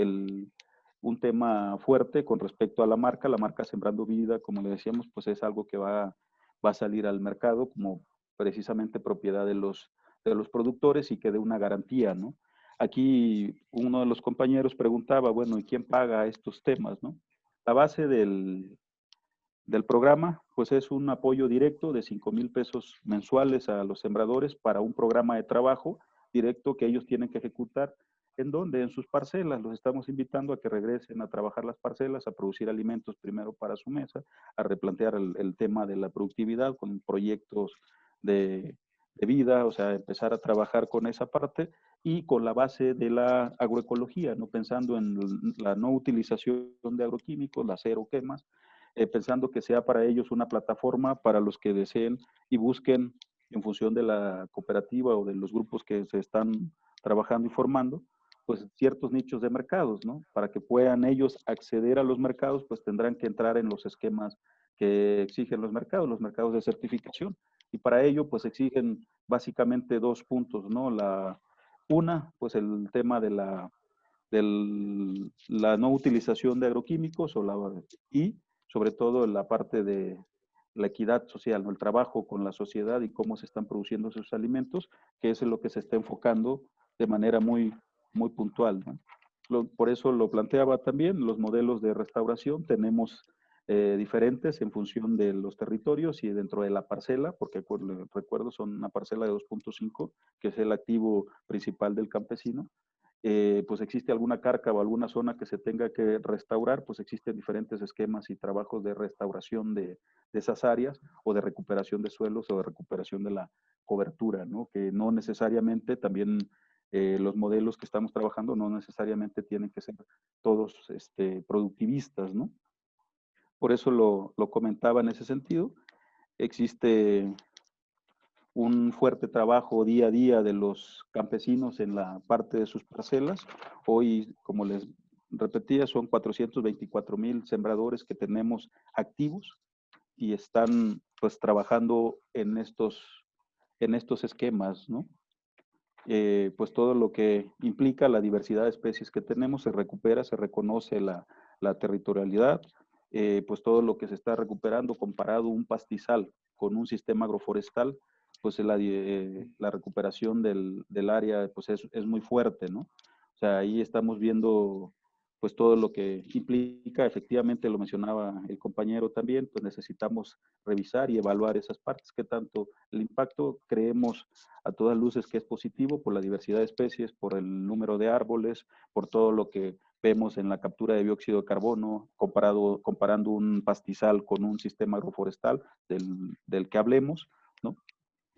Speaker 4: un tema fuerte con respecto a la marca Sembrando Vida, como le decíamos, pues es algo que va a salir al mercado como precisamente propiedad de los productores, y que dé una garantía, ¿no? Aquí uno de los compañeros preguntaba, bueno, ¿y quién paga estos temas, no? La base del programa, pues es un apoyo directo de 5,000 pesos mensuales a los sembradores para un programa de trabajo directo que ellos tienen que ejecutar. ¿En dónde? En sus parcelas. Los estamos invitando a que regresen a trabajar las parcelas, a producir alimentos primero para su mesa, a replantear el tema de la productividad con proyectos de vida, o sea, empezar a trabajar con esa parte, y con la base de la agroecología, ¿no? Pensando en la no utilización de agroquímicos, las cero quemas, pensando que sea para ellos una plataforma para los que deseen y busquen, en función de la cooperativa o de los grupos que se están trabajando y formando, pues ciertos nichos de mercados, ¿no? Para que puedan ellos acceder a los mercados, pues tendrán que entrar en los esquemas que exigen los mercados de certificación. Y para ello, pues exigen básicamente 2 puntos, ¿no? Pues el tema de la no utilización de agroquímicos, y sobre todo la parte de la equidad social, ¿no? El trabajo con la sociedad y cómo se están produciendo esos alimentos, que es en lo que se está enfocando de manera muy, muy puntual, ¿no? Por eso lo planteaba también, los modelos de restauración tenemos diferentes en función de los territorios y dentro de la parcela, porque recuerdo son una parcela de 2.5, que es el activo principal del campesino. Pues existe alguna carga o alguna zona que se tenga que restaurar, pues existen diferentes esquemas y trabajos de restauración de esas áreas, o de recuperación de suelos, o de recuperación de la cobertura, ¿no? Que no necesariamente también los modelos que estamos trabajando no necesariamente tienen que ser todos productivistas, ¿no? Por eso lo comentaba en ese sentido. Existe un fuerte trabajo día a día de los campesinos en la parte de sus parcelas. Hoy, como les repetía, son 424,000 sembradores que tenemos activos y están pues trabajando en estos esquemas, ¿no? Pues todo lo que implica la diversidad de especies que tenemos se recupera, se reconoce la territorialidad, pues todo lo que se está recuperando, comparado un pastizal con un sistema agroforestal, pues la recuperación del área pues es muy fuerte, ¿no? O sea, ahí estamos viendo pues todo lo que implica. Efectivamente, lo mencionaba el compañero también, pues necesitamos revisar y evaluar esas partes, qué tanto el impacto creemos a todas luces que es positivo por la diversidad de especies, por el número de árboles, por todo lo que vemos en la captura de dióxido de carbono, comparando un pastizal con un sistema agroforestal del que hablemos, ¿no?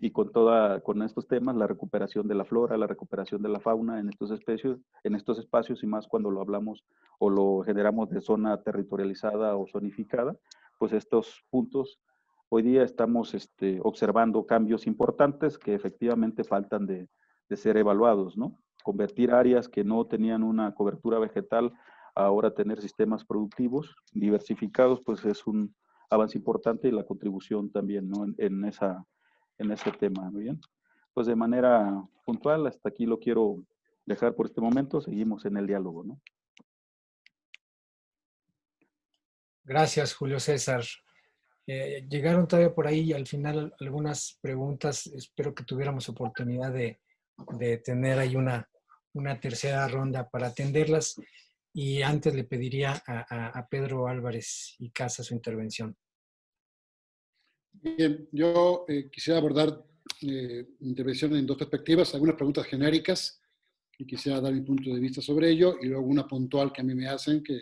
Speaker 4: Y con estos temas, la recuperación de la flora, la recuperación de la fauna en estos espacios, y más cuando lo hablamos o lo generamos de zona territorializada o zonificada, pues estos puntos, hoy día estamos observando cambios importantes que efectivamente faltan de ser evaluados, ¿no? Convertir áreas que no tenían una cobertura vegetal a ahora tener sistemas productivos diversificados, pues es un avance importante, y la contribución también, ¿no? en ese tema, ¿muy bien? Pues de manera puntual, hasta aquí lo quiero dejar por este momento. Seguimos en el diálogo, ¿no?
Speaker 1: Gracias, Julio César. Llegaron todavía por ahí al final algunas preguntas. Espero que tuviéramos oportunidad de tener ahí una tercera ronda para atenderlas. Y antes le pediría a Pedro Álvarez y Casa su intervención.
Speaker 3: Bien, yo quisiera abordar intervención en dos perspectivas, algunas preguntas genéricas y quisiera dar mi punto de vista sobre ello, y luego una puntual que a mí me hacen que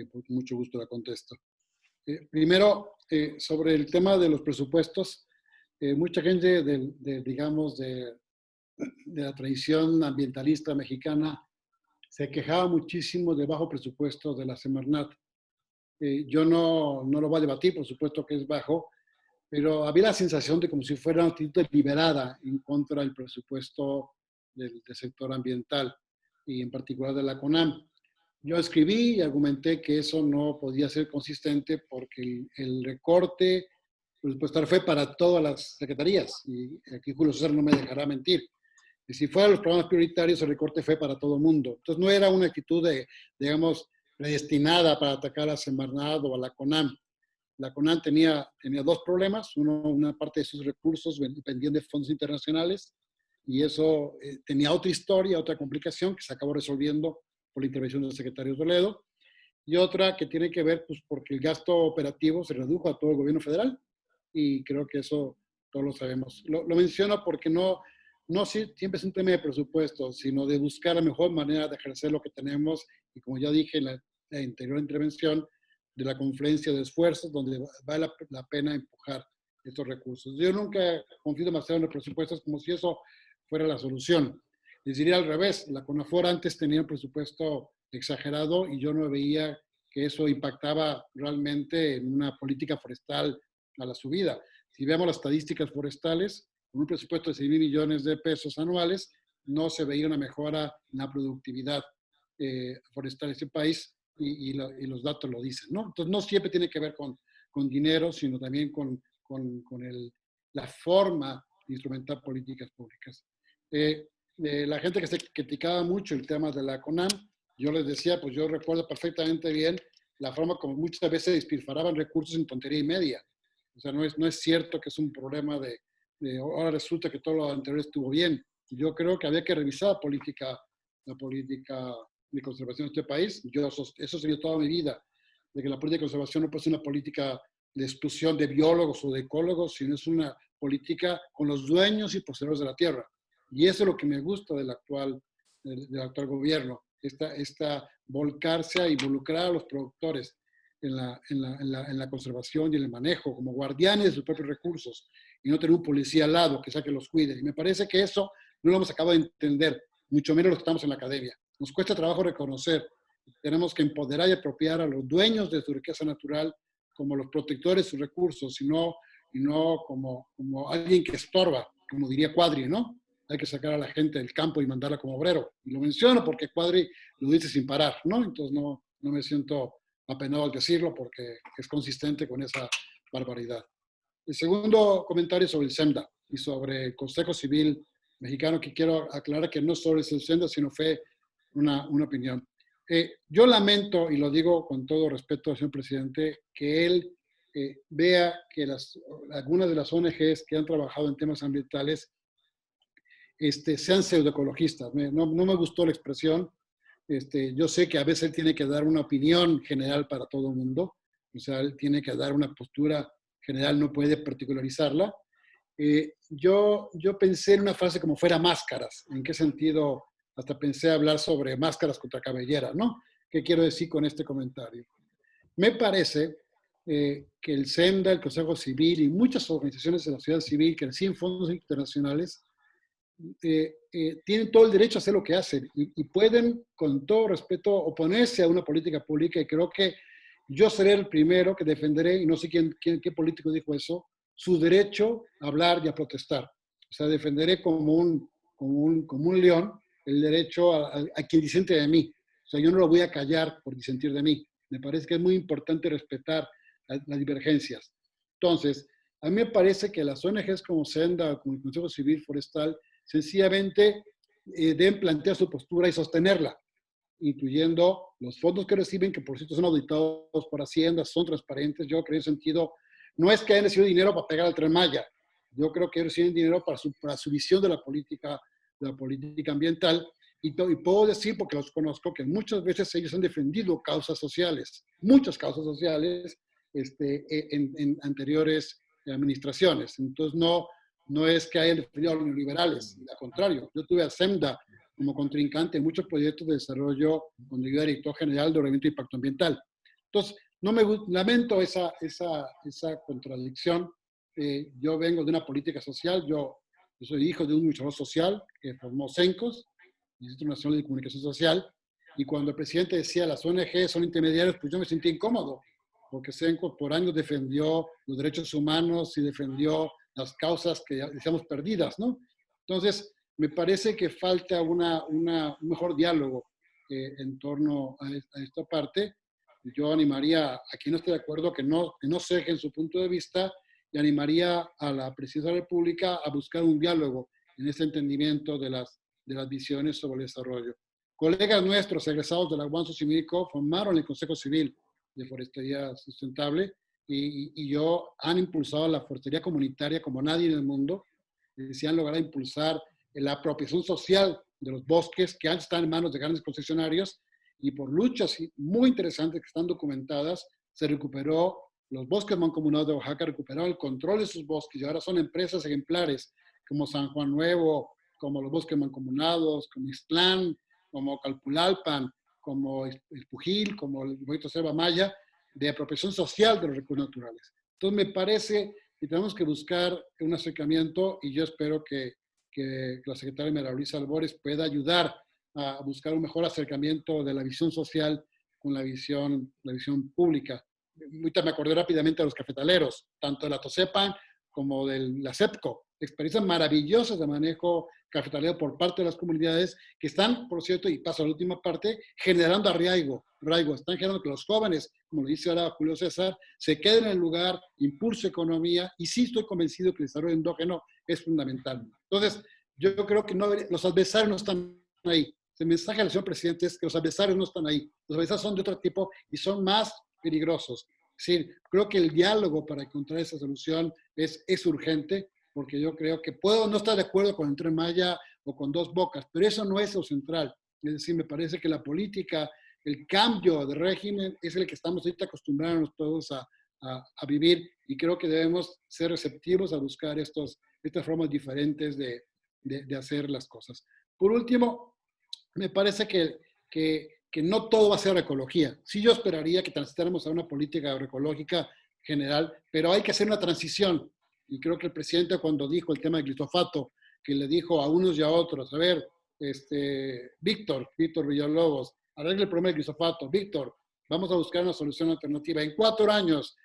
Speaker 3: con mucho gusto la contesto. Primero, sobre el tema de los presupuestos, mucha gente digamos, de la tradición ambientalista mexicana se quejaba muchísimo del bajo presupuesto de la Semarnat. Yo no lo voy a debatir, por supuesto que es bajo, pero había la sensación de como si fuera una actitud deliberada en contra del presupuesto del sector ambiental y en particular de la CONAM. Yo escribí y argumenté que eso no podía ser consistente porque el recorte presupuestario fue para todas las secretarías, y aquí Julio César no me dejará mentir. Y si fueran los programas prioritarios, el recorte fue para todo el mundo. Entonces no era una actitud digamos, predestinada para atacar a Semarnat o a la CONAM. La CONAM tenía dos problemas. Una parte de sus recursos dependían de fondos internacionales, y eso tenía otra historia, otra complicación que se acabó resolviendo por la intervención del secretario Toledo, y otra que tiene que ver pues, porque el gasto operativo se redujo a todo el gobierno federal, y creo que eso todos lo sabemos. Lo menciono porque no siempre es un tema de presupuesto, sino de buscar la mejor manera de ejercer lo que tenemos, y como ya dije en la anterior intervención, de la confluencia de esfuerzos donde vale la pena empujar estos recursos. Yo nunca confío demasiado en los presupuestos como si eso fuera la solución. Les diría al revés, la CONAFOR antes tenía un presupuesto exagerado y yo no veía que eso impactaba realmente en una política forestal a la subida. Si vemos las estadísticas forestales, con un presupuesto de 6,000 millones de pesos anuales, no se veía una mejora en la productividad forestal de este país, y los datos lo dicen, ¿no? Entonces, no siempre tiene que ver con dinero, sino también con la forma de instrumentar políticas públicas. La gente que se criticaba mucho el tema de la CONAM, yo les decía, pues yo recuerdo perfectamente bien la forma como muchas veces despilfarraban recursos en tontería y media. O sea, no es cierto que es un problema de ahora resulta que todo lo anterior estuvo bien. Yo creo que había que revisar la política de conservación de este país. Eso se vio toda mi vida, de que la política de conservación no puede ser una política de exclusión de biólogos o de ecólogos, sino es una política con los dueños y poseedores de la tierra. Y eso es lo que me gusta del actual gobierno, esta volcarse a involucrar a los productores en la conservación y en el manejo, como guardianes de sus propios recursos, y no tener un policía al lado que sea que los cuide. Y me parece que eso no lo hemos acabado de entender, mucho menos los que estamos en la academia. Nos cuesta trabajo reconocer. Tenemos que empoderar y apropiar a los dueños de su riqueza natural como los protectores de sus recursos, y no como alguien que estorba, como diría Quadri, ¿no? Hay que sacar a la gente del campo y mandarla como obrero. Y lo menciono porque Quadri lo dice sin parar, ¿no? Entonces no me siento apenado al decirlo porque es consistente con esa barbaridad. El segundo comentario sobre el SEMDA y sobre el Consejo Civil Mexicano, que quiero aclarar que no solo es el SEMDA, sino fue una opinión. Yo lamento, y lo digo con todo respeto al señor presidente, que él vea que algunas de las ONGs que han trabajado en temas ambientales sean pseudoecologistas. No me gustó la expresión. Yo sé que a veces él tiene que dar una opinión general para todo el mundo, o sea, él tiene que dar una postura general, no puede particularizarla. Yo pensé en una frase como fuera máscaras. ¿En qué sentido? Hasta pensé hablar sobre máscaras contra cabelleras, ¿no? ¿Qué quiero decir con este comentario? Me parece que el SENDA, el Consejo Civil y muchas organizaciones de la sociedad civil que reciben fondos internacionales tienen todo el derecho a hacer lo que hacen y pueden, con todo respeto, oponerse a una política pública, y creo que yo seré el primero que defenderé, y no sé qué político dijo eso, su derecho a hablar y a protestar. O sea, defenderé como un león el derecho a quien disiente de mí. O sea, yo no lo voy a callar por disentir de mí. Me parece que es muy importante respetar las divergencias. Entonces, a mí me parece que las ONGs como Senda, como el Consejo Civil Forestal, sencillamente deben plantear su postura y sostenerla, incluyendo los fondos que reciben, que por cierto son auditados por Hacienda, son transparentes. Yo creo en ese sentido, no es que hayan recibido dinero para pegar al Tren Maya, yo creo que reciben dinero para su visión de la política ambiental, y puedo decir, porque los conozco, que muchas veces ellos han defendido causas sociales, muchas causas sociales, en anteriores administraciones. Entonces, no es que hayan defendido a los neoliberales, al contrario. Yo tuve a SEMDA como contrincante en muchos proyectos de desarrollo cuando yo era director general de Ordenamiento de Impacto Ambiental. Entonces, lamento esa contradicción. Yo vengo de una política social, yo soy hijo de un luchador social que formó CENCOS, Instituto Nacional de Comunicación Social, y cuando el presidente decía las ONG son intermediarios, pues yo me sentí incómodo, porque CENCOS por años defendió los derechos humanos y defendió las causas que decíamos perdidas, ¿no? Entonces, me parece que falta un mejor diálogo en torno a esta parte. Yo animaría a quien no esté de acuerdo que no cejen su punto de vista, y animaría a la Presidencia de la República a buscar un diálogo en este entendimiento de las visiones sobre el desarrollo. Colegas nuestros egresados de la UAM Xochimilco formaron el Consejo Civil de Forestería Sustentable y han impulsado la forestería comunitaria como nadie en el mundo. Se han logrado impulsar la apropiación social de los bosques que antes estaban en manos de grandes concesionarios, y por luchas muy interesantes que están documentadas, se recuperó los bosques mancomunados de Oaxaca, recuperaron el control de sus bosques y ahora son empresas ejemplares como San Juan Nuevo, como los bosques mancomunados, como Ixtlán, como Calpulalpan, como el Pujil, como el Bonito Selva Maya, de apropiación social de los recursos naturales. Entonces me parece que tenemos que buscar un acercamiento, y yo espero que la secretaria María Luisa Albores pueda ayudar a buscar un mejor acercamiento de la visión social con la visión pública. Ahorita me acordé rápidamente de los cafetaleros, tanto de la TOSEPAN como de la CEPCO, experiencias maravillosas de manejo cafetalero por parte de las comunidades que están, por cierto, y paso a la última parte, generando arraigo, están generando que los jóvenes, como lo dice ahora Julio César, se queden en el lugar, impulse economía, y sí estoy convencido que el desarrollo endógeno es fundamental. Entonces, yo creo que los adversarios no están ahí. El mensaje del señor presidente es que los adversarios no están ahí. Los adversarios son de otro tipo y son más peligrosos. Es decir, creo que el diálogo para encontrar esa solución es urgente, porque yo creo que puedo no estar de acuerdo con el Tren Maya o con Dos Bocas, pero eso no es lo central. Es decir, me parece que la política, el cambio de régimen es el que estamos ahorita acostumbrándonos todos a vivir, y creo que debemos ser receptivos a buscar estas formas diferentes de hacer las cosas. Por último, me parece que no todo va a ser agroecología. Sí, yo esperaría que transitáramos a una política agroecológica general, pero hay que hacer una transición. Y creo que el presidente, cuando dijo el tema del glifosato, que le dijo a unos y a otros, a ver, Víctor Villalobos, arregle el problema del glifosato. Víctor, vamos a buscar una solución alternativa. En 4 años,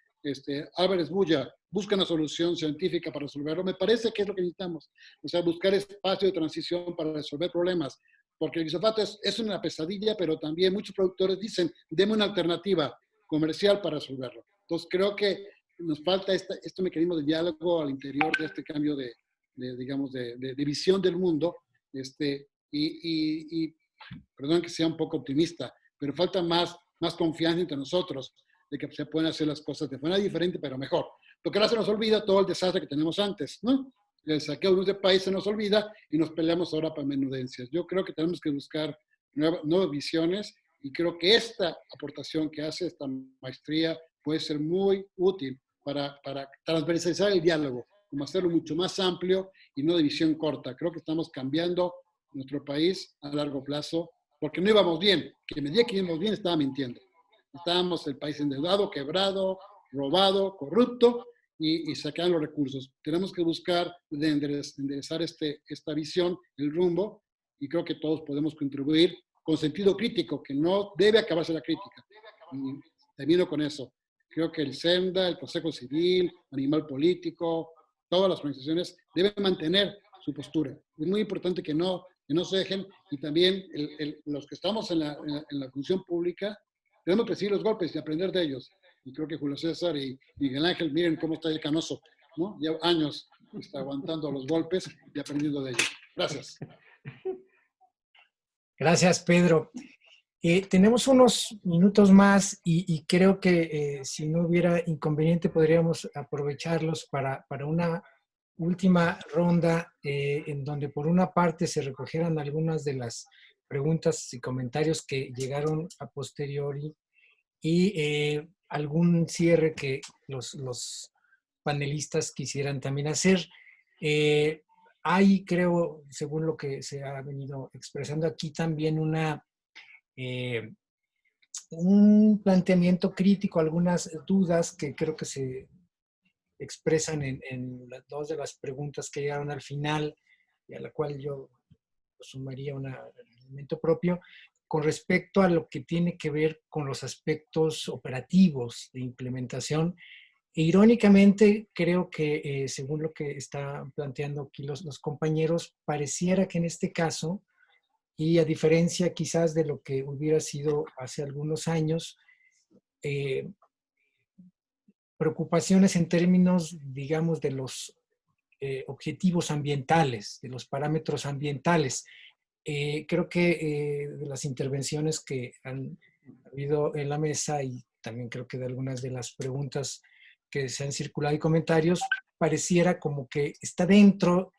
Speaker 3: Álvarez Bulla busca una solución científica para resolverlo. Me parece que es lo que necesitamos. O sea, buscar espacio de transición para resolver problemas. Porque el glifosato es una pesadilla, pero también muchos productores dicen, deme una alternativa comercial para resolverlo. Entonces, creo que nos falta este mecanismo de diálogo al interior de este cambio de visión del mundo. Perdón que sea un poco optimista, pero falta más confianza entre nosotros de que se pueden hacer las cosas de forma diferente, pero mejor. Porque ahora se nos olvida todo el desastre que tenemos antes, ¿no? El saqueo de un país se nos olvida y nos peleamos ahora para menudencias. Yo creo que tenemos que buscar nuevas visiones, y creo que esta aportación que hace esta maestría puede ser muy útil para transversalizar el diálogo, como hacerlo mucho más amplio y no de visión corta. Creo que estamos cambiando nuestro país a largo plazo porque no íbamos bien. Que me diga que íbamos bien estaba mintiendo. Estábamos el país endeudado, quebrado, robado, corrupto y sacar los recursos. Tenemos que buscar enderezar esta visión, el rumbo, y creo que todos podemos contribuir con sentido crítico, que no debe acabarse la crítica. Y termino con eso. Creo que el SEMDA, el Consejo Civil, Animal Político, todas las organizaciones deben mantener su postura. Es muy importante que no se dejen, y también los que estamos en la función pública tenemos que seguir los golpes y aprender de ellos. Y creo que Julio César y Miguel Ángel, miren cómo está el Canoso, ¿no? Lleva años está aguantando los golpes y aprendiendo de ellos. Gracias.
Speaker 1: Gracias, Pedro. Tenemos unos minutos más y creo que si no hubiera inconveniente podríamos aprovecharlos para una última ronda en donde por una parte se recogieran algunas de las preguntas y comentarios que llegaron a posteriori y algún cierre que los panelistas quisieran también hacer. Hay, creo, según lo que se ha venido expresando aquí, también un planteamiento crítico, algunas dudas que creo que se expresan en las dos de las preguntas que llegaron al final, y a la cual yo sumaría un elemento propio, con respecto a lo que tiene que ver con los aspectos operativos de implementación. E irónicamente, creo que según lo que están planteando aquí los compañeros, pareciera que en este caso, y a diferencia quizás de lo que hubiera sido hace algunos años, preocupaciones en términos, digamos, de los objetivos ambientales, de los parámetros ambientales. Creo que de las intervenciones que han habido en la mesa y también creo que de algunas de las preguntas que se han circulado y comentarios, pareciera como que está dentro,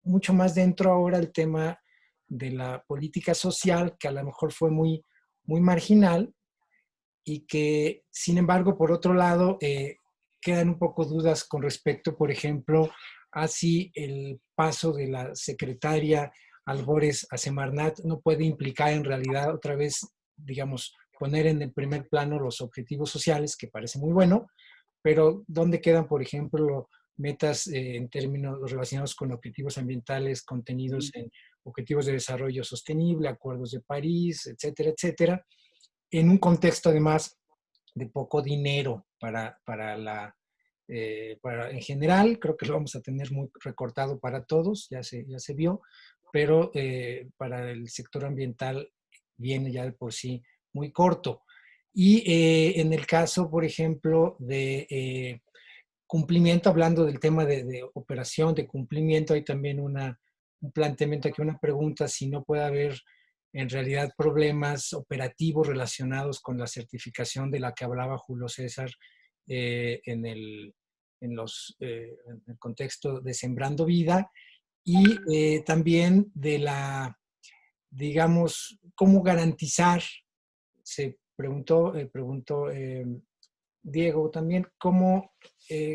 Speaker 1: mucho más dentro ahora el tema de la política social, que a lo mejor fue muy, muy marginal y que, sin embargo, por otro lado, quedan un poco dudas con respecto, por ejemplo, a si el paso de la secretaria Albores a Semarnat no puede implicar en realidad otra vez, digamos, poner en el primer plano los objetivos sociales, que parece muy bueno, pero ¿dónde quedan, por ejemplo, metas en términos relacionados con objetivos ambientales contenidos en objetivos de desarrollo sostenible, acuerdos de París, etcétera, etcétera, en un contexto además de poco dinero para en general? Creo que lo vamos a tener muy recortado para todos, ya se vio, pero para el sector ambiental viene ya de por sí muy corto. Y en el caso, por ejemplo, de cumplimiento, hablando del tema de operación, de cumplimiento, hay también un planteamiento aquí, una pregunta, si no puede haber en realidad problemas operativos relacionados con la certificación de la que hablaba Julio César en el contexto de Sembrando Vida, y también de digamos, cómo garantizar, se preguntó Diego también, cómo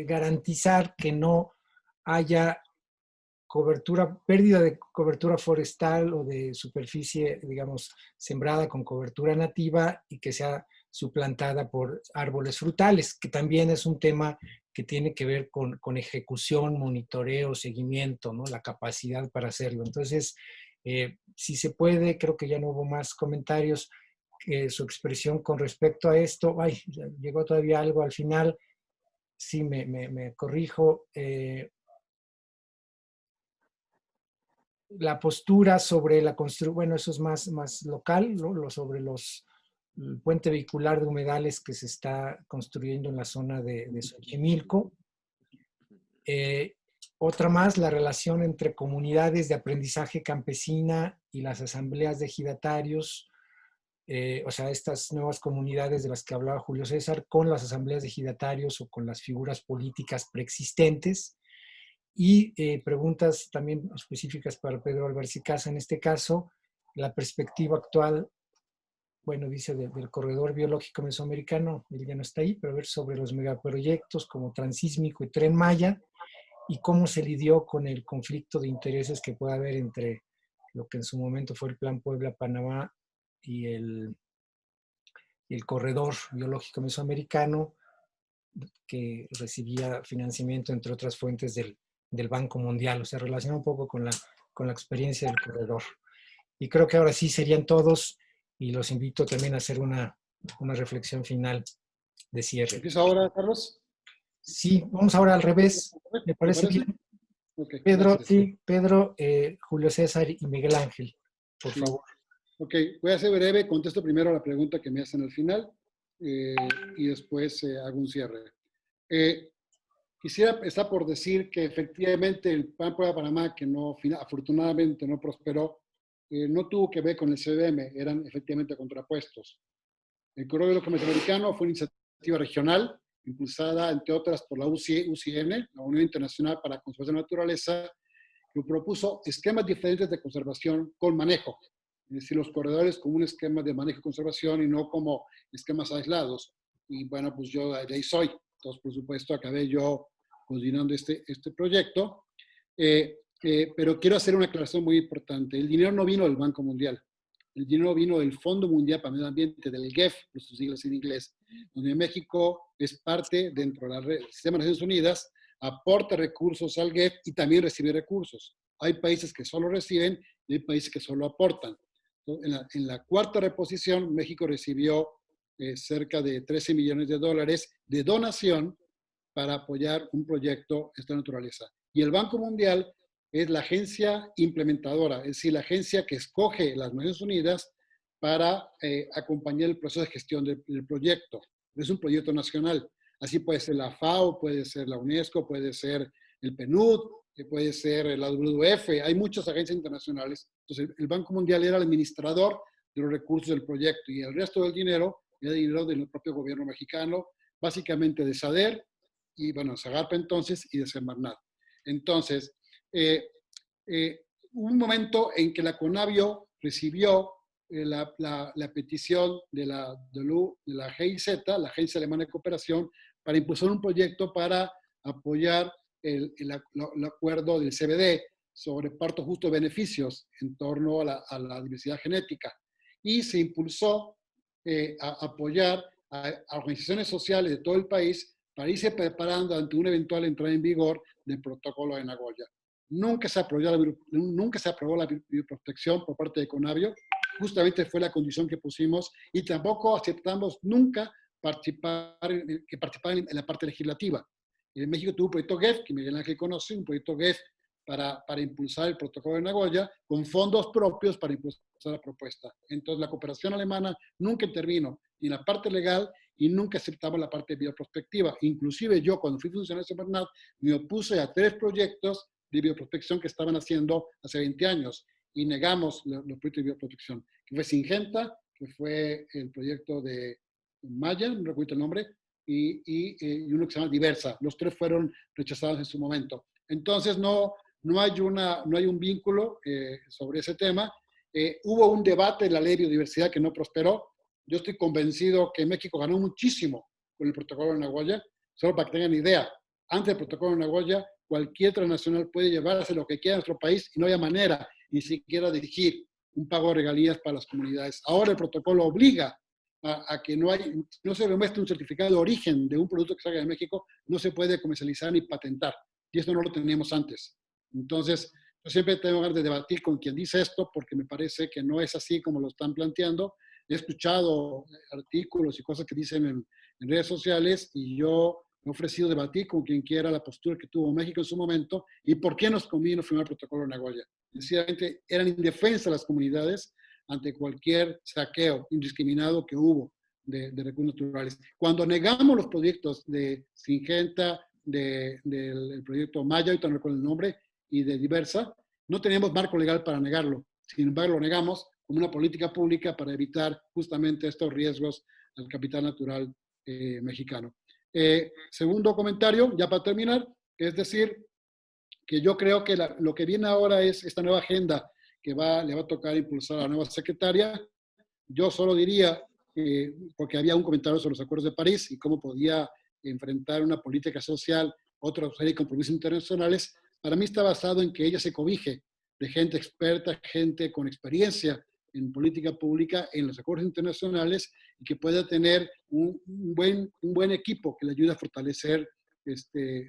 Speaker 1: garantizar que no haya pérdida de cobertura forestal o de superficie, digamos, sembrada con cobertura nativa y que sea suplantada por árboles frutales, que también es un tema que tiene que ver con ejecución, monitoreo, seguimiento, ¿no? La capacidad para hacerlo. Entonces, si se puede, creo que ya no hubo más comentarios, su expresión con respecto a esto. Ay, llegó todavía algo al final, sí, me corrijo. La postura sobre la construcción, bueno, eso es más local, ¿no? Sobre el puente vehicular de humedales que se está construyendo en la zona de Xochimilco. Otra más, la relación entre comunidades de aprendizaje campesina y las asambleas de ejidatarios, o sea, estas nuevas comunidades de las que hablaba Julio César, con las asambleas de ejidatarios o con las figuras políticas preexistentes. Y preguntas también específicas para Pedro Álvarez y Casa, en este caso, la perspectiva actual, bueno, dice del corredor biológico mesoamericano, él ya no está ahí, pero ver sobre los megaproyectos como Transísmico y Tren Maya, y cómo se lidió con el conflicto de intereses que puede haber entre lo que en su momento fue el Plan Puebla-Panamá y el corredor biológico mesoamericano, que recibía financiamiento, entre otras fuentes, del Banco Mundial. O sea, relaciona un poco con la experiencia del corredor. Y creo que ahora sí serían todos, y los invito también a hacer una reflexión final de cierre.
Speaker 3: ¿Empieza ahora, Carlos?
Speaker 1: Sí, vamos ahora al revés. ¿Me parece bien?
Speaker 3: Okay,
Speaker 1: Pedro,
Speaker 3: gracias.
Speaker 1: sí, Pedro, Julio César y Miguel Ángel, por
Speaker 3: Sí.
Speaker 1: favor.
Speaker 3: Ok, voy a ser breve, contesto primero a la pregunta que me hacen al final y después hago un cierre. Quisiera estar por decir que efectivamente el Plan Prueba Panamá, que no, afortunadamente no prosperó, no tuvo que ver con el CBM, eran efectivamente contrapuestos. El Corredor Biológico Mesoamericano fue una iniciativa regional, impulsada, entre otras, por la UCN, la Unión Internacional para la Conservación de la Naturaleza, que propuso esquemas diferentes de conservación con manejo. Es decir, los corredores como un esquema de manejo y conservación y no como esquemas aislados. Y bueno, pues yo de ahí soy. Entonces, por supuesto, acabé yo coordinando este proyecto. Pero quiero hacer una aclaración muy importante. El dinero no vino del Banco Mundial. El dinero vino del Fondo Mundial para el Medio Ambiente, del GEF, por sus siglas en inglés, donde México es parte dentro del sistema de Naciones Unidas, aporta recursos al GEF y también recibe recursos. Hay países que solo reciben y hay países que solo aportan. En la cuarta reposición, México recibió cerca de 13 millones de dólares de donación para apoyar un proyecto de esta naturaleza. Y el Banco Mundial es la agencia implementadora, es decir, la agencia que escoge las Naciones Unidas para acompañar el proceso de gestión del proyecto. Es un proyecto nacional. Así puede ser la FAO, puede ser la UNESCO, puede ser el PNUD, puede ser la WWF. Hay muchas agencias internacionales. Entonces, el Banco Mundial era el administrador de los recursos del proyecto y el resto del dinero era dinero del propio gobierno mexicano, básicamente de SADER y, bueno, SAGARPA entonces y de Semarnat. Entonces, hubo un momento en que la CONABIO recibió la petición de la GIZ, la Agencia Alemana de Cooperación, para impulsar un proyecto para apoyar el acuerdo del CBD sobre parto justo de beneficios en torno a la diversidad genética. Y se impulsó a apoyar a organizaciones sociales de todo el país para irse preparando ante una eventual entrada en vigor del protocolo de Nagoya. Nunca se aprobó la bioprotección por parte de CONABIO, justamente fue la condición que pusimos, y tampoco aceptamos nunca participar en la parte legislativa. En México tuvo un proyecto GEF, que Miguel Ángel conoce, un proyecto GEF para impulsar el protocolo de Nagoya, con fondos propios para impulsar la propuesta. Entonces, la cooperación alemana nunca intervino ni en la parte legal y nunca aceptamos la parte bioprospectiva. Inclusive yo, cuando fui funcionario de Semarnat, me opuse a 3 proyectos de bioprospección que estaban haciendo hace 20 años y negamos los proyectos de bioprotección, que fue Singenta, que fue el proyecto de Maya, no recuerdo el nombre, y uno que se llama Diversa. Los 3 fueron rechazados en su momento. Entonces, no hay un vínculo sobre ese tema. Hubo un debate en la ley de biodiversidad que no prosperó. Yo estoy convencido que México ganó muchísimo con el protocolo de Nagoya. Solo para que tengan idea, antes del protocolo de Nagoya, cualquier transnacional puede llevarse lo que quiera a nuestro país y no haya manera ni siquiera de dirigir un pago de regalías para las comunidades. Ahora el protocolo obliga a que no se demuestre un certificado de origen de un producto que salga de México, no se puede comercializar ni patentar. Y esto no lo teníamos antes. Entonces, yo siempre tengo ganas de debatir con quien dice esto, porque me parece que no es así como lo están planteando. He escuchado artículos y cosas que dicen en redes sociales y yo he ofrecido debatir con quien quiera la postura que tuvo México en su momento y por qué nos convino firmar el protocolo de Nagoya. Sencillamente eran indefensas las comunidades ante cualquier saqueo indiscriminado que hubo de recursos naturales. Cuando negamos los proyectos de Singenta, del proyecto Maya, ahorita no recuerdo el nombre, y de Diversa, no teníamos marco legal para negarlo. Sin embargo, lo negamos como una política pública para evitar justamente estos riesgos al capital natural mexicano. Segundo comentario, ya para terminar, es decir, que yo creo que lo que viene ahora es esta nueva agenda que le va a tocar impulsar a la nueva secretaria. Yo solo diría, porque había un comentario sobre los acuerdos de París y cómo podía enfrentar una política social, otra serie de compromisos internacionales, para mí está basado en que ella se cobije de gente experta, gente con experiencia en política pública, en los acuerdos internacionales, y que pueda tener un buen equipo que le ayude a fortalecer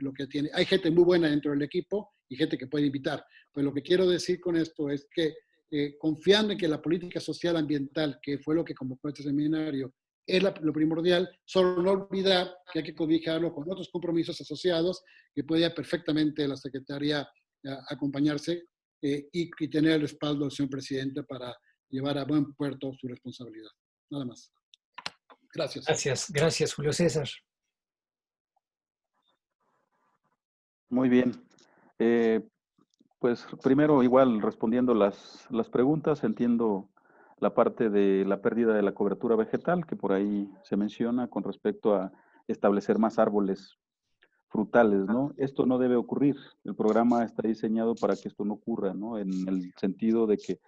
Speaker 3: lo que tiene. Hay gente muy buena dentro del equipo y gente que puede invitar. Pues lo que quiero decir con esto es que confiando en que la política social ambiental, que fue lo que convocó este seminario, es lo primordial, solo no olvidar que hay que cobijarlo con otros compromisos asociados que podía perfectamente la Secretaría acompañarse y tener el respaldo del señor presidente para llevar a buen puerto su responsabilidad. Nada más. Gracias.
Speaker 1: Gracias, Julio César.
Speaker 4: Muy bien. Pues primero, igual respondiendo las preguntas, entiendo la parte de la pérdida de la cobertura vegetal que por ahí se menciona con respecto a establecer más árboles frutales, ¿no? Esto no debe ocurrir. El programa está diseñado para que esto no ocurra, ¿no? En el sentido de que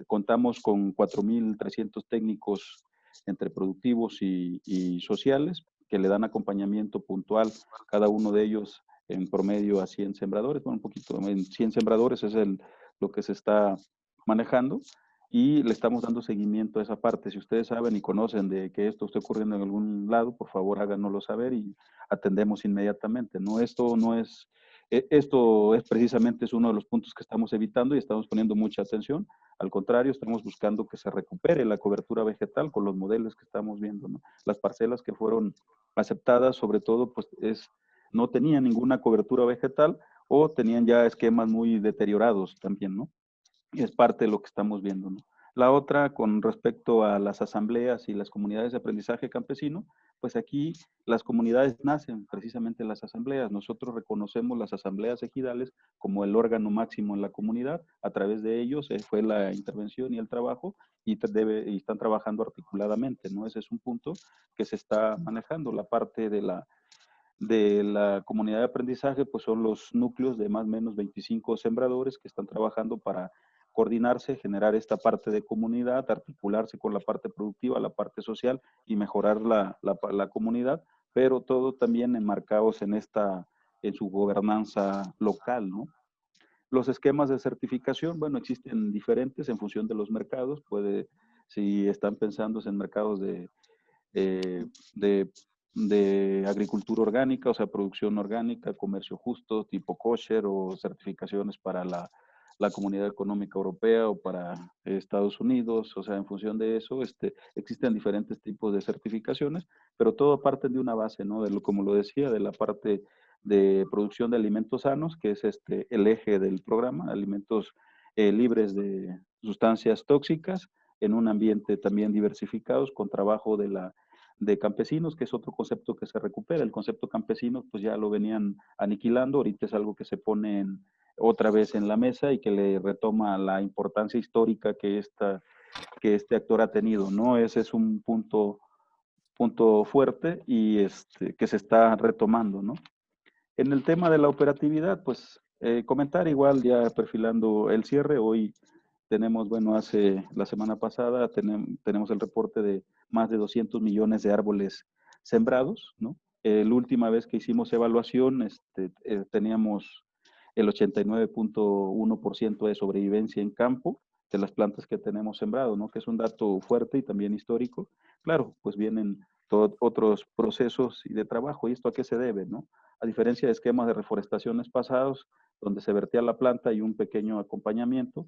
Speaker 4: contamos con 4.300 técnicos entre productivos y sociales que le dan acompañamiento puntual, cada uno de ellos en promedio a 100 sembradores, bueno, un poquito, en 100 sembradores es lo que se está manejando y le estamos dando seguimiento a esa parte. Si ustedes saben y conocen de que esto esté ocurriendo en algún lado, por favor háganoslo saber y atendemos inmediatamente, ¿no? Esto es precisamente uno de los puntos que estamos evitando y estamos poniendo mucha atención. Al contrario, estamos buscando que se recupere la cobertura vegetal con los modelos que estamos viendo, ¿no? Las parcelas que fueron aceptadas, sobre todo, pues no tenían ninguna cobertura vegetal o tenían ya esquemas muy deteriorados también, ¿no? Y es parte de lo que estamos viendo, ¿no? La otra, con respecto a las asambleas y las comunidades de aprendizaje campesino, pues aquí las comunidades nacen precisamente en las asambleas. Nosotros reconocemos las asambleas ejidales como el órgano máximo en la comunidad. A través de ellos fue la intervención y el trabajo y están trabajando articuladamente, ¿no? Ese es un punto que se está manejando. La parte de la comunidad de aprendizaje, pues son los núcleos de más o menos 25 sembradores que están trabajando para coordinarse, generar esta parte de comunidad, articularse con la parte productiva, la parte social y mejorar la comunidad, pero todo también enmarcados en su gobernanza local, ¿no? Los esquemas de certificación, bueno, existen diferentes en función de los mercados. Si están pensando en mercados eh, de, de agricultura orgánica, o sea, producción orgánica, comercio justo, tipo kosher o certificaciones para la Comunidad Económica Europea o para Estados Unidos, o sea, en función de eso, existen diferentes tipos de certificaciones, pero todo parte de una base, ¿no? Como lo decía, de la parte de producción de alimentos sanos, que es el eje del programa, alimentos libres de sustancias tóxicas, en un ambiente también diversificados, con trabajo de campesinos, que es otro concepto que se recupera. El concepto campesino, pues ya lo venían aniquilando, ahorita es algo que se pone otra vez en la mesa y que le retoma la importancia histórica que este actor ha tenido, ¿no? Ese es un punto fuerte y que se está retomando, ¿no? En el tema de la operatividad, pues comentar igual ya perfilando el cierre. Hoy tenemos, bueno, la semana pasada tenemos el reporte de más de 200 millones de árboles sembrados, ¿no? La última vez que hicimos evaluación, teníamos el 89.1% de sobrevivencia en campo de las plantas que tenemos sembrado, ¿no? Que es un dato fuerte y también histórico. Claro, pues vienen otros procesos y de trabajo. ¿Y esto a qué se debe, no? A diferencia de esquemas de reforestaciones pasados, donde se vertía la planta y un pequeño acompañamiento,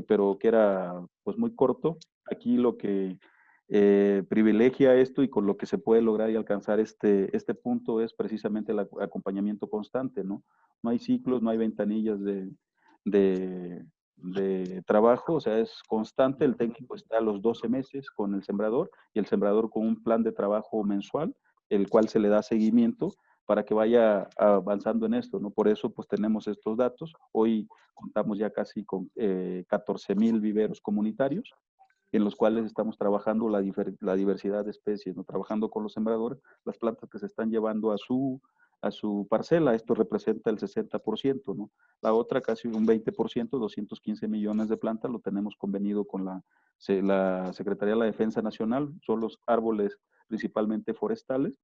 Speaker 4: pero que era pues muy corto, aquí lo que privilegia esto y con lo que se puede lograr y alcanzar este punto es precisamente el acompañamiento constante, ¿no? No hay ciclos, no hay ventanillas de trabajo, o sea, es constante. El técnico está a los 12 meses con el sembrador y el sembrador con un plan de trabajo mensual, el cual se le da seguimiento para que vaya avanzando en esto, ¿no? Por eso, pues tenemos estos datos. Hoy contamos ya casi con 14,000 viveros comunitarios, en los cuales estamos trabajando la diversidad de especies, ¿no? Trabajando con los sembradores, las plantas que se están llevando a su parcela. Esto representa el 60%, ¿no? La otra, casi un 20%, 215 millones de plantas, lo tenemos convenido con la Secretaría de la Defensa Nacional. Son los árboles principalmente forestales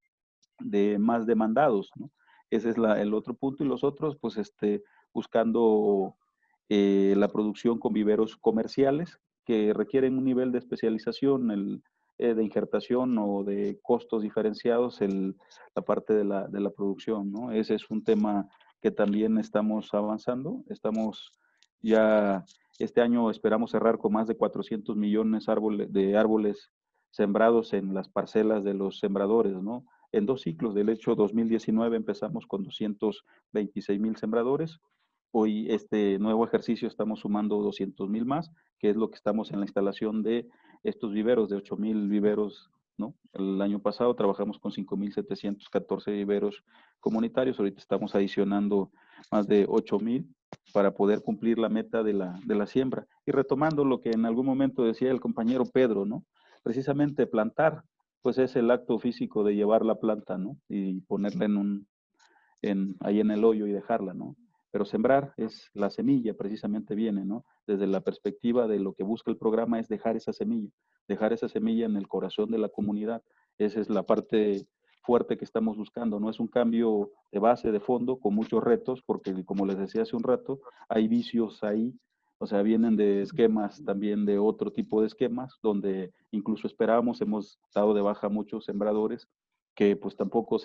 Speaker 4: de más demandados, ¿no? Ese es el otro punto. Y los otros, pues, buscando la producción con viveros comerciales, que requieren un nivel de especialización, de injertación o de costos diferenciados, la parte de la producción, ¿no? Ese es un tema que también estamos avanzando. Estamos ya, este año esperamos cerrar con más de 400 millones de árboles sembrados en las parcelas de los sembradores, ¿no? En 2 ciclos. Del hecho, 2019 empezamos con 226,000 sembradores. Hoy, este nuevo ejercicio, estamos sumando 200,000 más, que es lo que estamos en la instalación de estos viveros, de 8,000 viveros, ¿no? El año pasado trabajamos con 5,714 viveros comunitarios. Ahorita estamos adicionando más de 8,000 para poder cumplir la meta de la siembra. Y retomando lo que en algún momento decía el compañero Pedro, ¿no? Precisamente plantar, pues es el acto físico de llevar la planta, ¿no? Y ponerla ahí en el hoyo y dejarla, ¿no? Pero sembrar es la semilla, precisamente viene, ¿no? Desde la perspectiva de lo que busca el programa es dejar esa semilla en el corazón de la comunidad. Esa es la parte fuerte que estamos buscando, ¿no? Es un cambio de base, de fondo, con muchos retos, porque como les decía hace un rato, hay vicios ahí, o sea, vienen de esquemas también, de otro tipo de esquemas, donde incluso esperábamos, hemos dado de baja a muchos sembradores que pues tampoco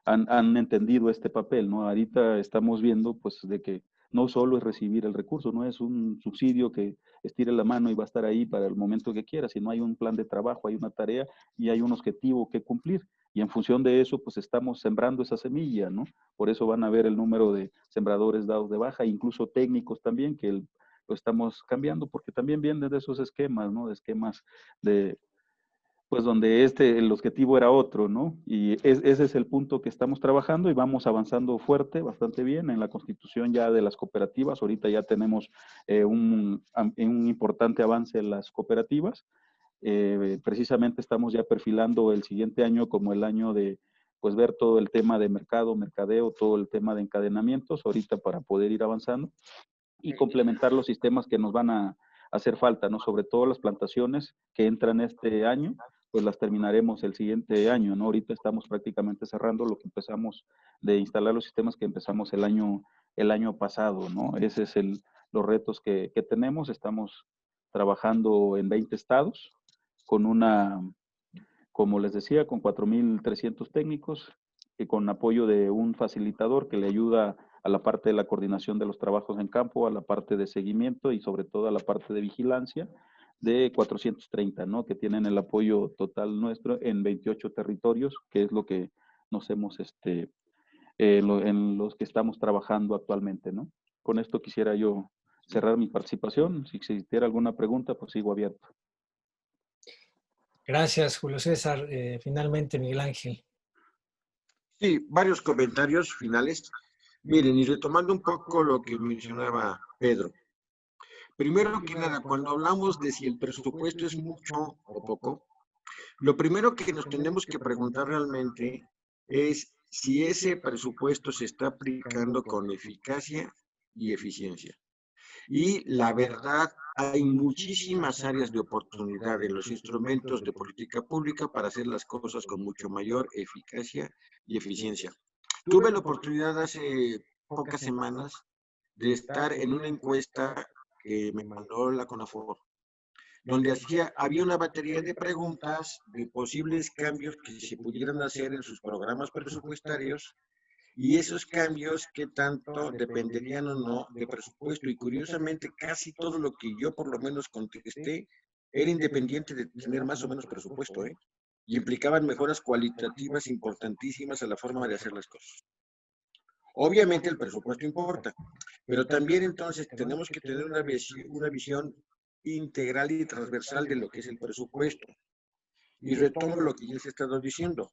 Speaker 4: han entendido este papel, ¿no? Ahorita estamos viendo, pues, de que no solo es recibir el recurso, no es un subsidio que estire la mano y va a estar ahí para el momento que quiera, sino hay un plan de trabajo, hay una tarea y hay un objetivo que cumplir. Y en función de eso, pues estamos sembrando esa semilla, ¿no? Por eso van a ver el número de sembradores dados de baja, incluso técnicos también, que lo estamos cambiando, porque también vienen de esos esquemas, ¿no? De esquemas de, pues donde el objetivo era otro, ¿no? Y ese es el punto que estamos trabajando y vamos avanzando fuerte, bastante bien en la constitución ya de las cooperativas. Ahorita ya tenemos un importante avance en las cooperativas. Precisamente estamos ya perfilando el siguiente año como el año de, pues, ver todo el tema de mercadeo, todo el tema de encadenamientos, ahorita para poder ir avanzando y complementar los sistemas que nos van a hacer falta, ¿no? Sobre todo las plantaciones que entran este año, pues las terminaremos el siguiente año, ¿no? Ahorita estamos prácticamente cerrando lo que empezamos de instalar los sistemas que empezamos el año pasado, ¿no? Ese es los retos que tenemos. Estamos trabajando en 20 estados con como les decía, con 4,300 técnicos y con apoyo de un facilitador que le ayuda a la parte de la coordinación de los trabajos en campo, a la parte de seguimiento y sobre todo a la parte de vigilancia de 430, ¿no? Que tienen el apoyo total nuestro en 28 territorios, que es lo que nos hemos, en los que estamos trabajando actualmente, ¿no? Con esto quisiera yo cerrar mi participación. Si existiera alguna pregunta, pues sigo abierto.
Speaker 1: Gracias, Julio César. Finalmente, Miguel Ángel.
Speaker 2: Sí, varios comentarios finales. Miren, y retomando un poco lo que mencionaba Pedro. Primero que nada, cuando hablamos de si el presupuesto es mucho o poco, lo primero que nos tenemos que preguntar realmente es si ese presupuesto se está aplicando con eficacia y eficiencia. Y la verdad, hay muchísimas áreas de oportunidad en los instrumentos de política pública para hacer las cosas con mucho mayor eficacia y eficiencia. Tuve la oportunidad hace pocas semanas de estar en una encuesta que me mandó la CONAFOR, donde había una batería de preguntas de posibles cambios que se pudieran hacer en sus programas presupuestarios y esos cambios qué tanto dependerían o no de presupuesto. Y curiosamente, casi todo lo que yo por lo menos contesté era independiente de tener más o menos presupuesto, ¿eh? Y implicaban mejoras cualitativas importantísimas a la forma de hacer las cosas. Obviamente el presupuesto importa, pero también entonces tenemos que tener una visión integral y transversal de lo que es el presupuesto. Y retomo lo que ya se ha estado diciendo.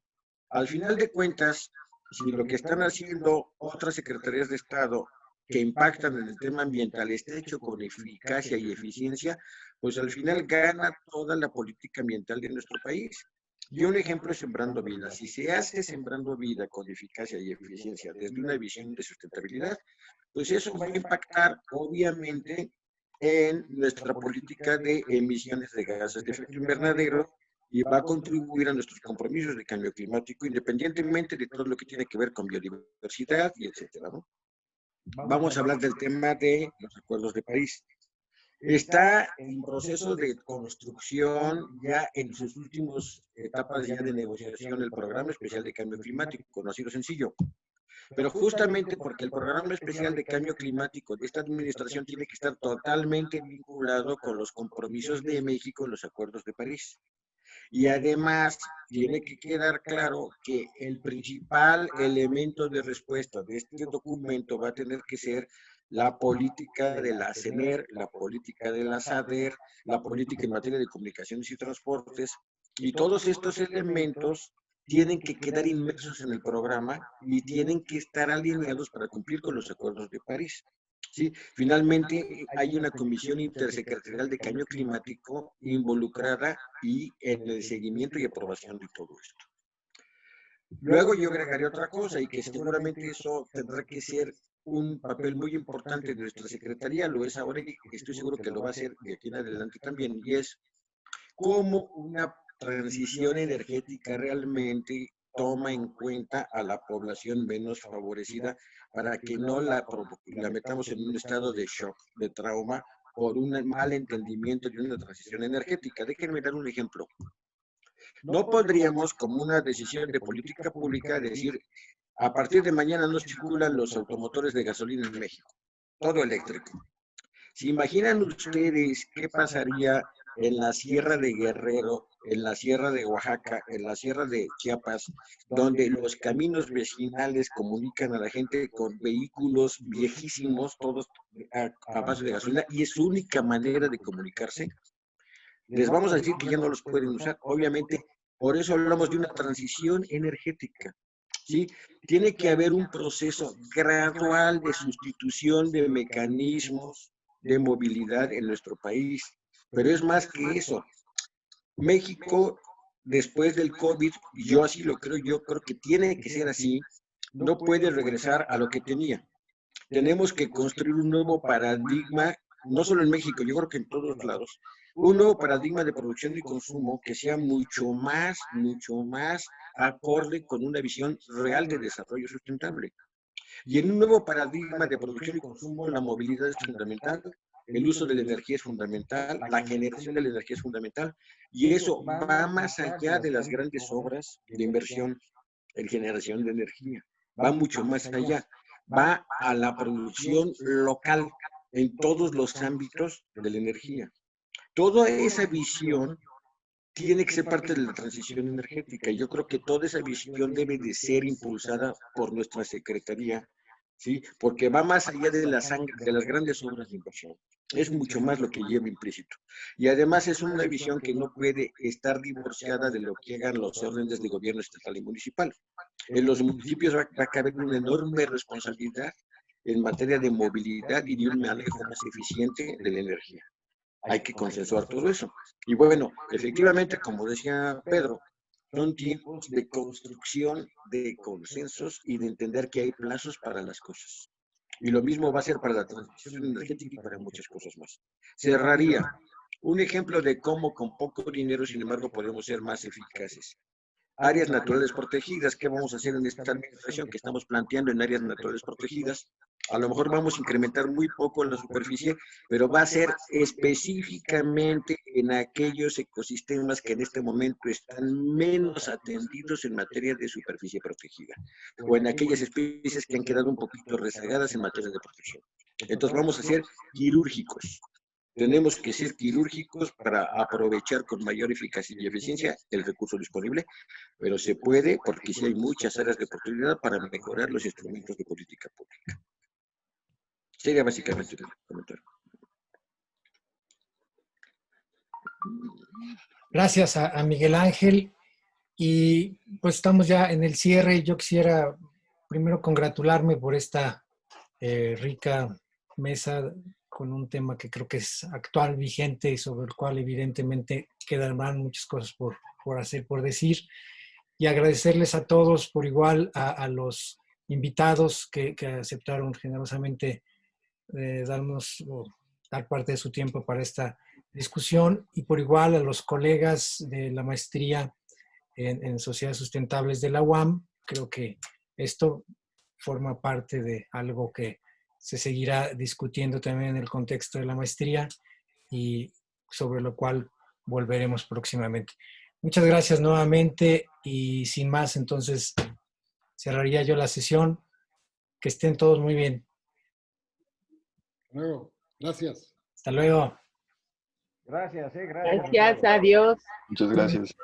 Speaker 2: Al final de cuentas, si lo que están haciendo otras secretarías de Estado que impactan en el tema ambiental está hecho con eficacia y eficiencia, pues al final gana toda la política ambiental de nuestro país. Y un ejemplo es Sembrando Vida. Si se hace Sembrando Vida con eficacia y eficiencia desde una visión de sustentabilidad, pues eso va a impactar obviamente en nuestra política de emisiones de gases de efecto invernadero y va a contribuir a nuestros compromisos de cambio climático, independientemente de todo lo que tiene que ver con biodiversidad y etcétera, ¿no? Vamos a hablar del tema de los acuerdos de París. Está en proceso de construcción, ya en sus últimas etapas ya de negociación, el Programa Especial de Cambio Climático, conocido sencillo. Pero justamente porque el Programa Especial de Cambio Climático de esta administración tiene que estar totalmente vinculado con los compromisos de México en los acuerdos de París. Y además tiene que quedar claro que el principal elemento de respuesta de este documento va a tener que ser la política de la CENER, la política de la SADER, la política en materia de comunicaciones y transportes, y todos estos elementos tienen que quedar inmersos en el programa y tienen que estar alineados para cumplir con los acuerdos de París. ¿Sí? Finalmente, hay una comisión intersecretarial de cambio climático involucrada y en el seguimiento y aprobación de todo esto. Luego yo agregaría otra cosa y que seguramente eso tendrá que ser un papel muy importante de nuestra secretaría, lo es ahora y estoy seguro que lo va a hacer de aquí en adelante también, y es cómo una transición energética realmente toma en cuenta a la población menos favorecida para que no la metamos en un estado de shock, de trauma, por un mal entendimiento de una transición energética. Déjenme dar un ejemplo. No podríamos, como una decisión de política pública, decir, a partir de mañana no circulan los automotores de gasolina en México, todo eléctrico. ¿Se imaginan ustedes qué pasaría en la Sierra de Guerrero, en la Sierra de Oaxaca, en la Sierra de Chiapas, donde los caminos vecinales comunican a la gente con vehículos viejísimos, todos a base de gasolina, y es su única manera de comunicarse? Les vamos a decir que ya no los pueden usar. Obviamente, por eso hablamos de una transición energética. ¿Sí? Tiene que haber un proceso gradual de sustitución de mecanismos de movilidad en nuestro país. Pero es más que eso. México, después del COVID, yo así lo creo, yo creo que tiene que ser así, no puede regresar a lo que tenía. Tenemos que construir un nuevo paradigma, no solo en México, yo creo que en todos lados, un nuevo paradigma de producción y consumo que sea mucho más acorde con una visión real de desarrollo sustentable. Y en un nuevo paradigma de producción y consumo, la movilidad es fundamental, el uso de la energía es fundamental, la generación de la energía es fundamental, y eso va más allá de las grandes obras de inversión en generación de energía, va mucho más allá, va a la producción local en todos los ámbitos de la energía. Toda esa visión tiene que ser parte de la transición energética. Y yo creo que toda esa visión debe de ser impulsada por nuestra Secretaría, ¿sí? Porque va más allá de las grandes obras de inversión. Es mucho más lo que lleva implícito. Y además es una visión que no puede estar divorciada de lo que hagan los órdenes de gobierno estatal y municipal. En los municipios va a caber una enorme responsabilidad en materia de movilidad y de un manejo más eficiente de la energía. Hay que consensuar todo eso. Y bueno, efectivamente, como decía Pedro, son tiempos de construcción de consensos y de entender que hay plazos para las cosas. Y lo mismo va a ser para la transición energética y para muchas cosas más. Cerraría un ejemplo de cómo con poco dinero, sin embargo, podemos ser más eficaces. Áreas naturales protegidas, ¿qué vamos a hacer en esta administración que estamos planteando en áreas naturales protegidas? A lo mejor vamos a incrementar muy poco la superficie, pero va a ser específicamente en aquellos ecosistemas que en este momento están menos atendidos en materia de superficie protegida, o en aquellas especies que han quedado un poquito rezagadas en materia de protección. Entonces vamos a ser quirúrgicos. Tenemos que ser quirúrgicos para aprovechar con mayor eficacia y eficiencia el recurso disponible, pero se puede porque sí hay muchas áreas de oportunidad para mejorar los instrumentos de política pública. Sería básicamente el comentario.
Speaker 1: Gracias a Miguel Ángel. Y pues estamos ya en el cierre. Yo quisiera primero congratularme por esta rica mesa con un tema que creo que es actual, vigente y sobre el cual evidentemente quedarán muchas cosas por hacer, por decir. Y agradecerles a todos por igual, a los invitados que aceptaron generosamente dar parte de su tiempo para esta discusión, y por igual a los colegas de la maestría en Sociedades Sustentables de la UAM. Creo que esto forma parte de algo que se seguirá discutiendo también en el contexto de la maestría, y sobre lo cual volveremos próximamente. Muchas gracias nuevamente y sin más, entonces cerraría yo la sesión. Que estén todos muy bien.
Speaker 3: Luego, gracias.
Speaker 1: Hasta luego.
Speaker 5: Gracias, gracias.
Speaker 6: Gracias, adiós.
Speaker 4: Muchas gracias.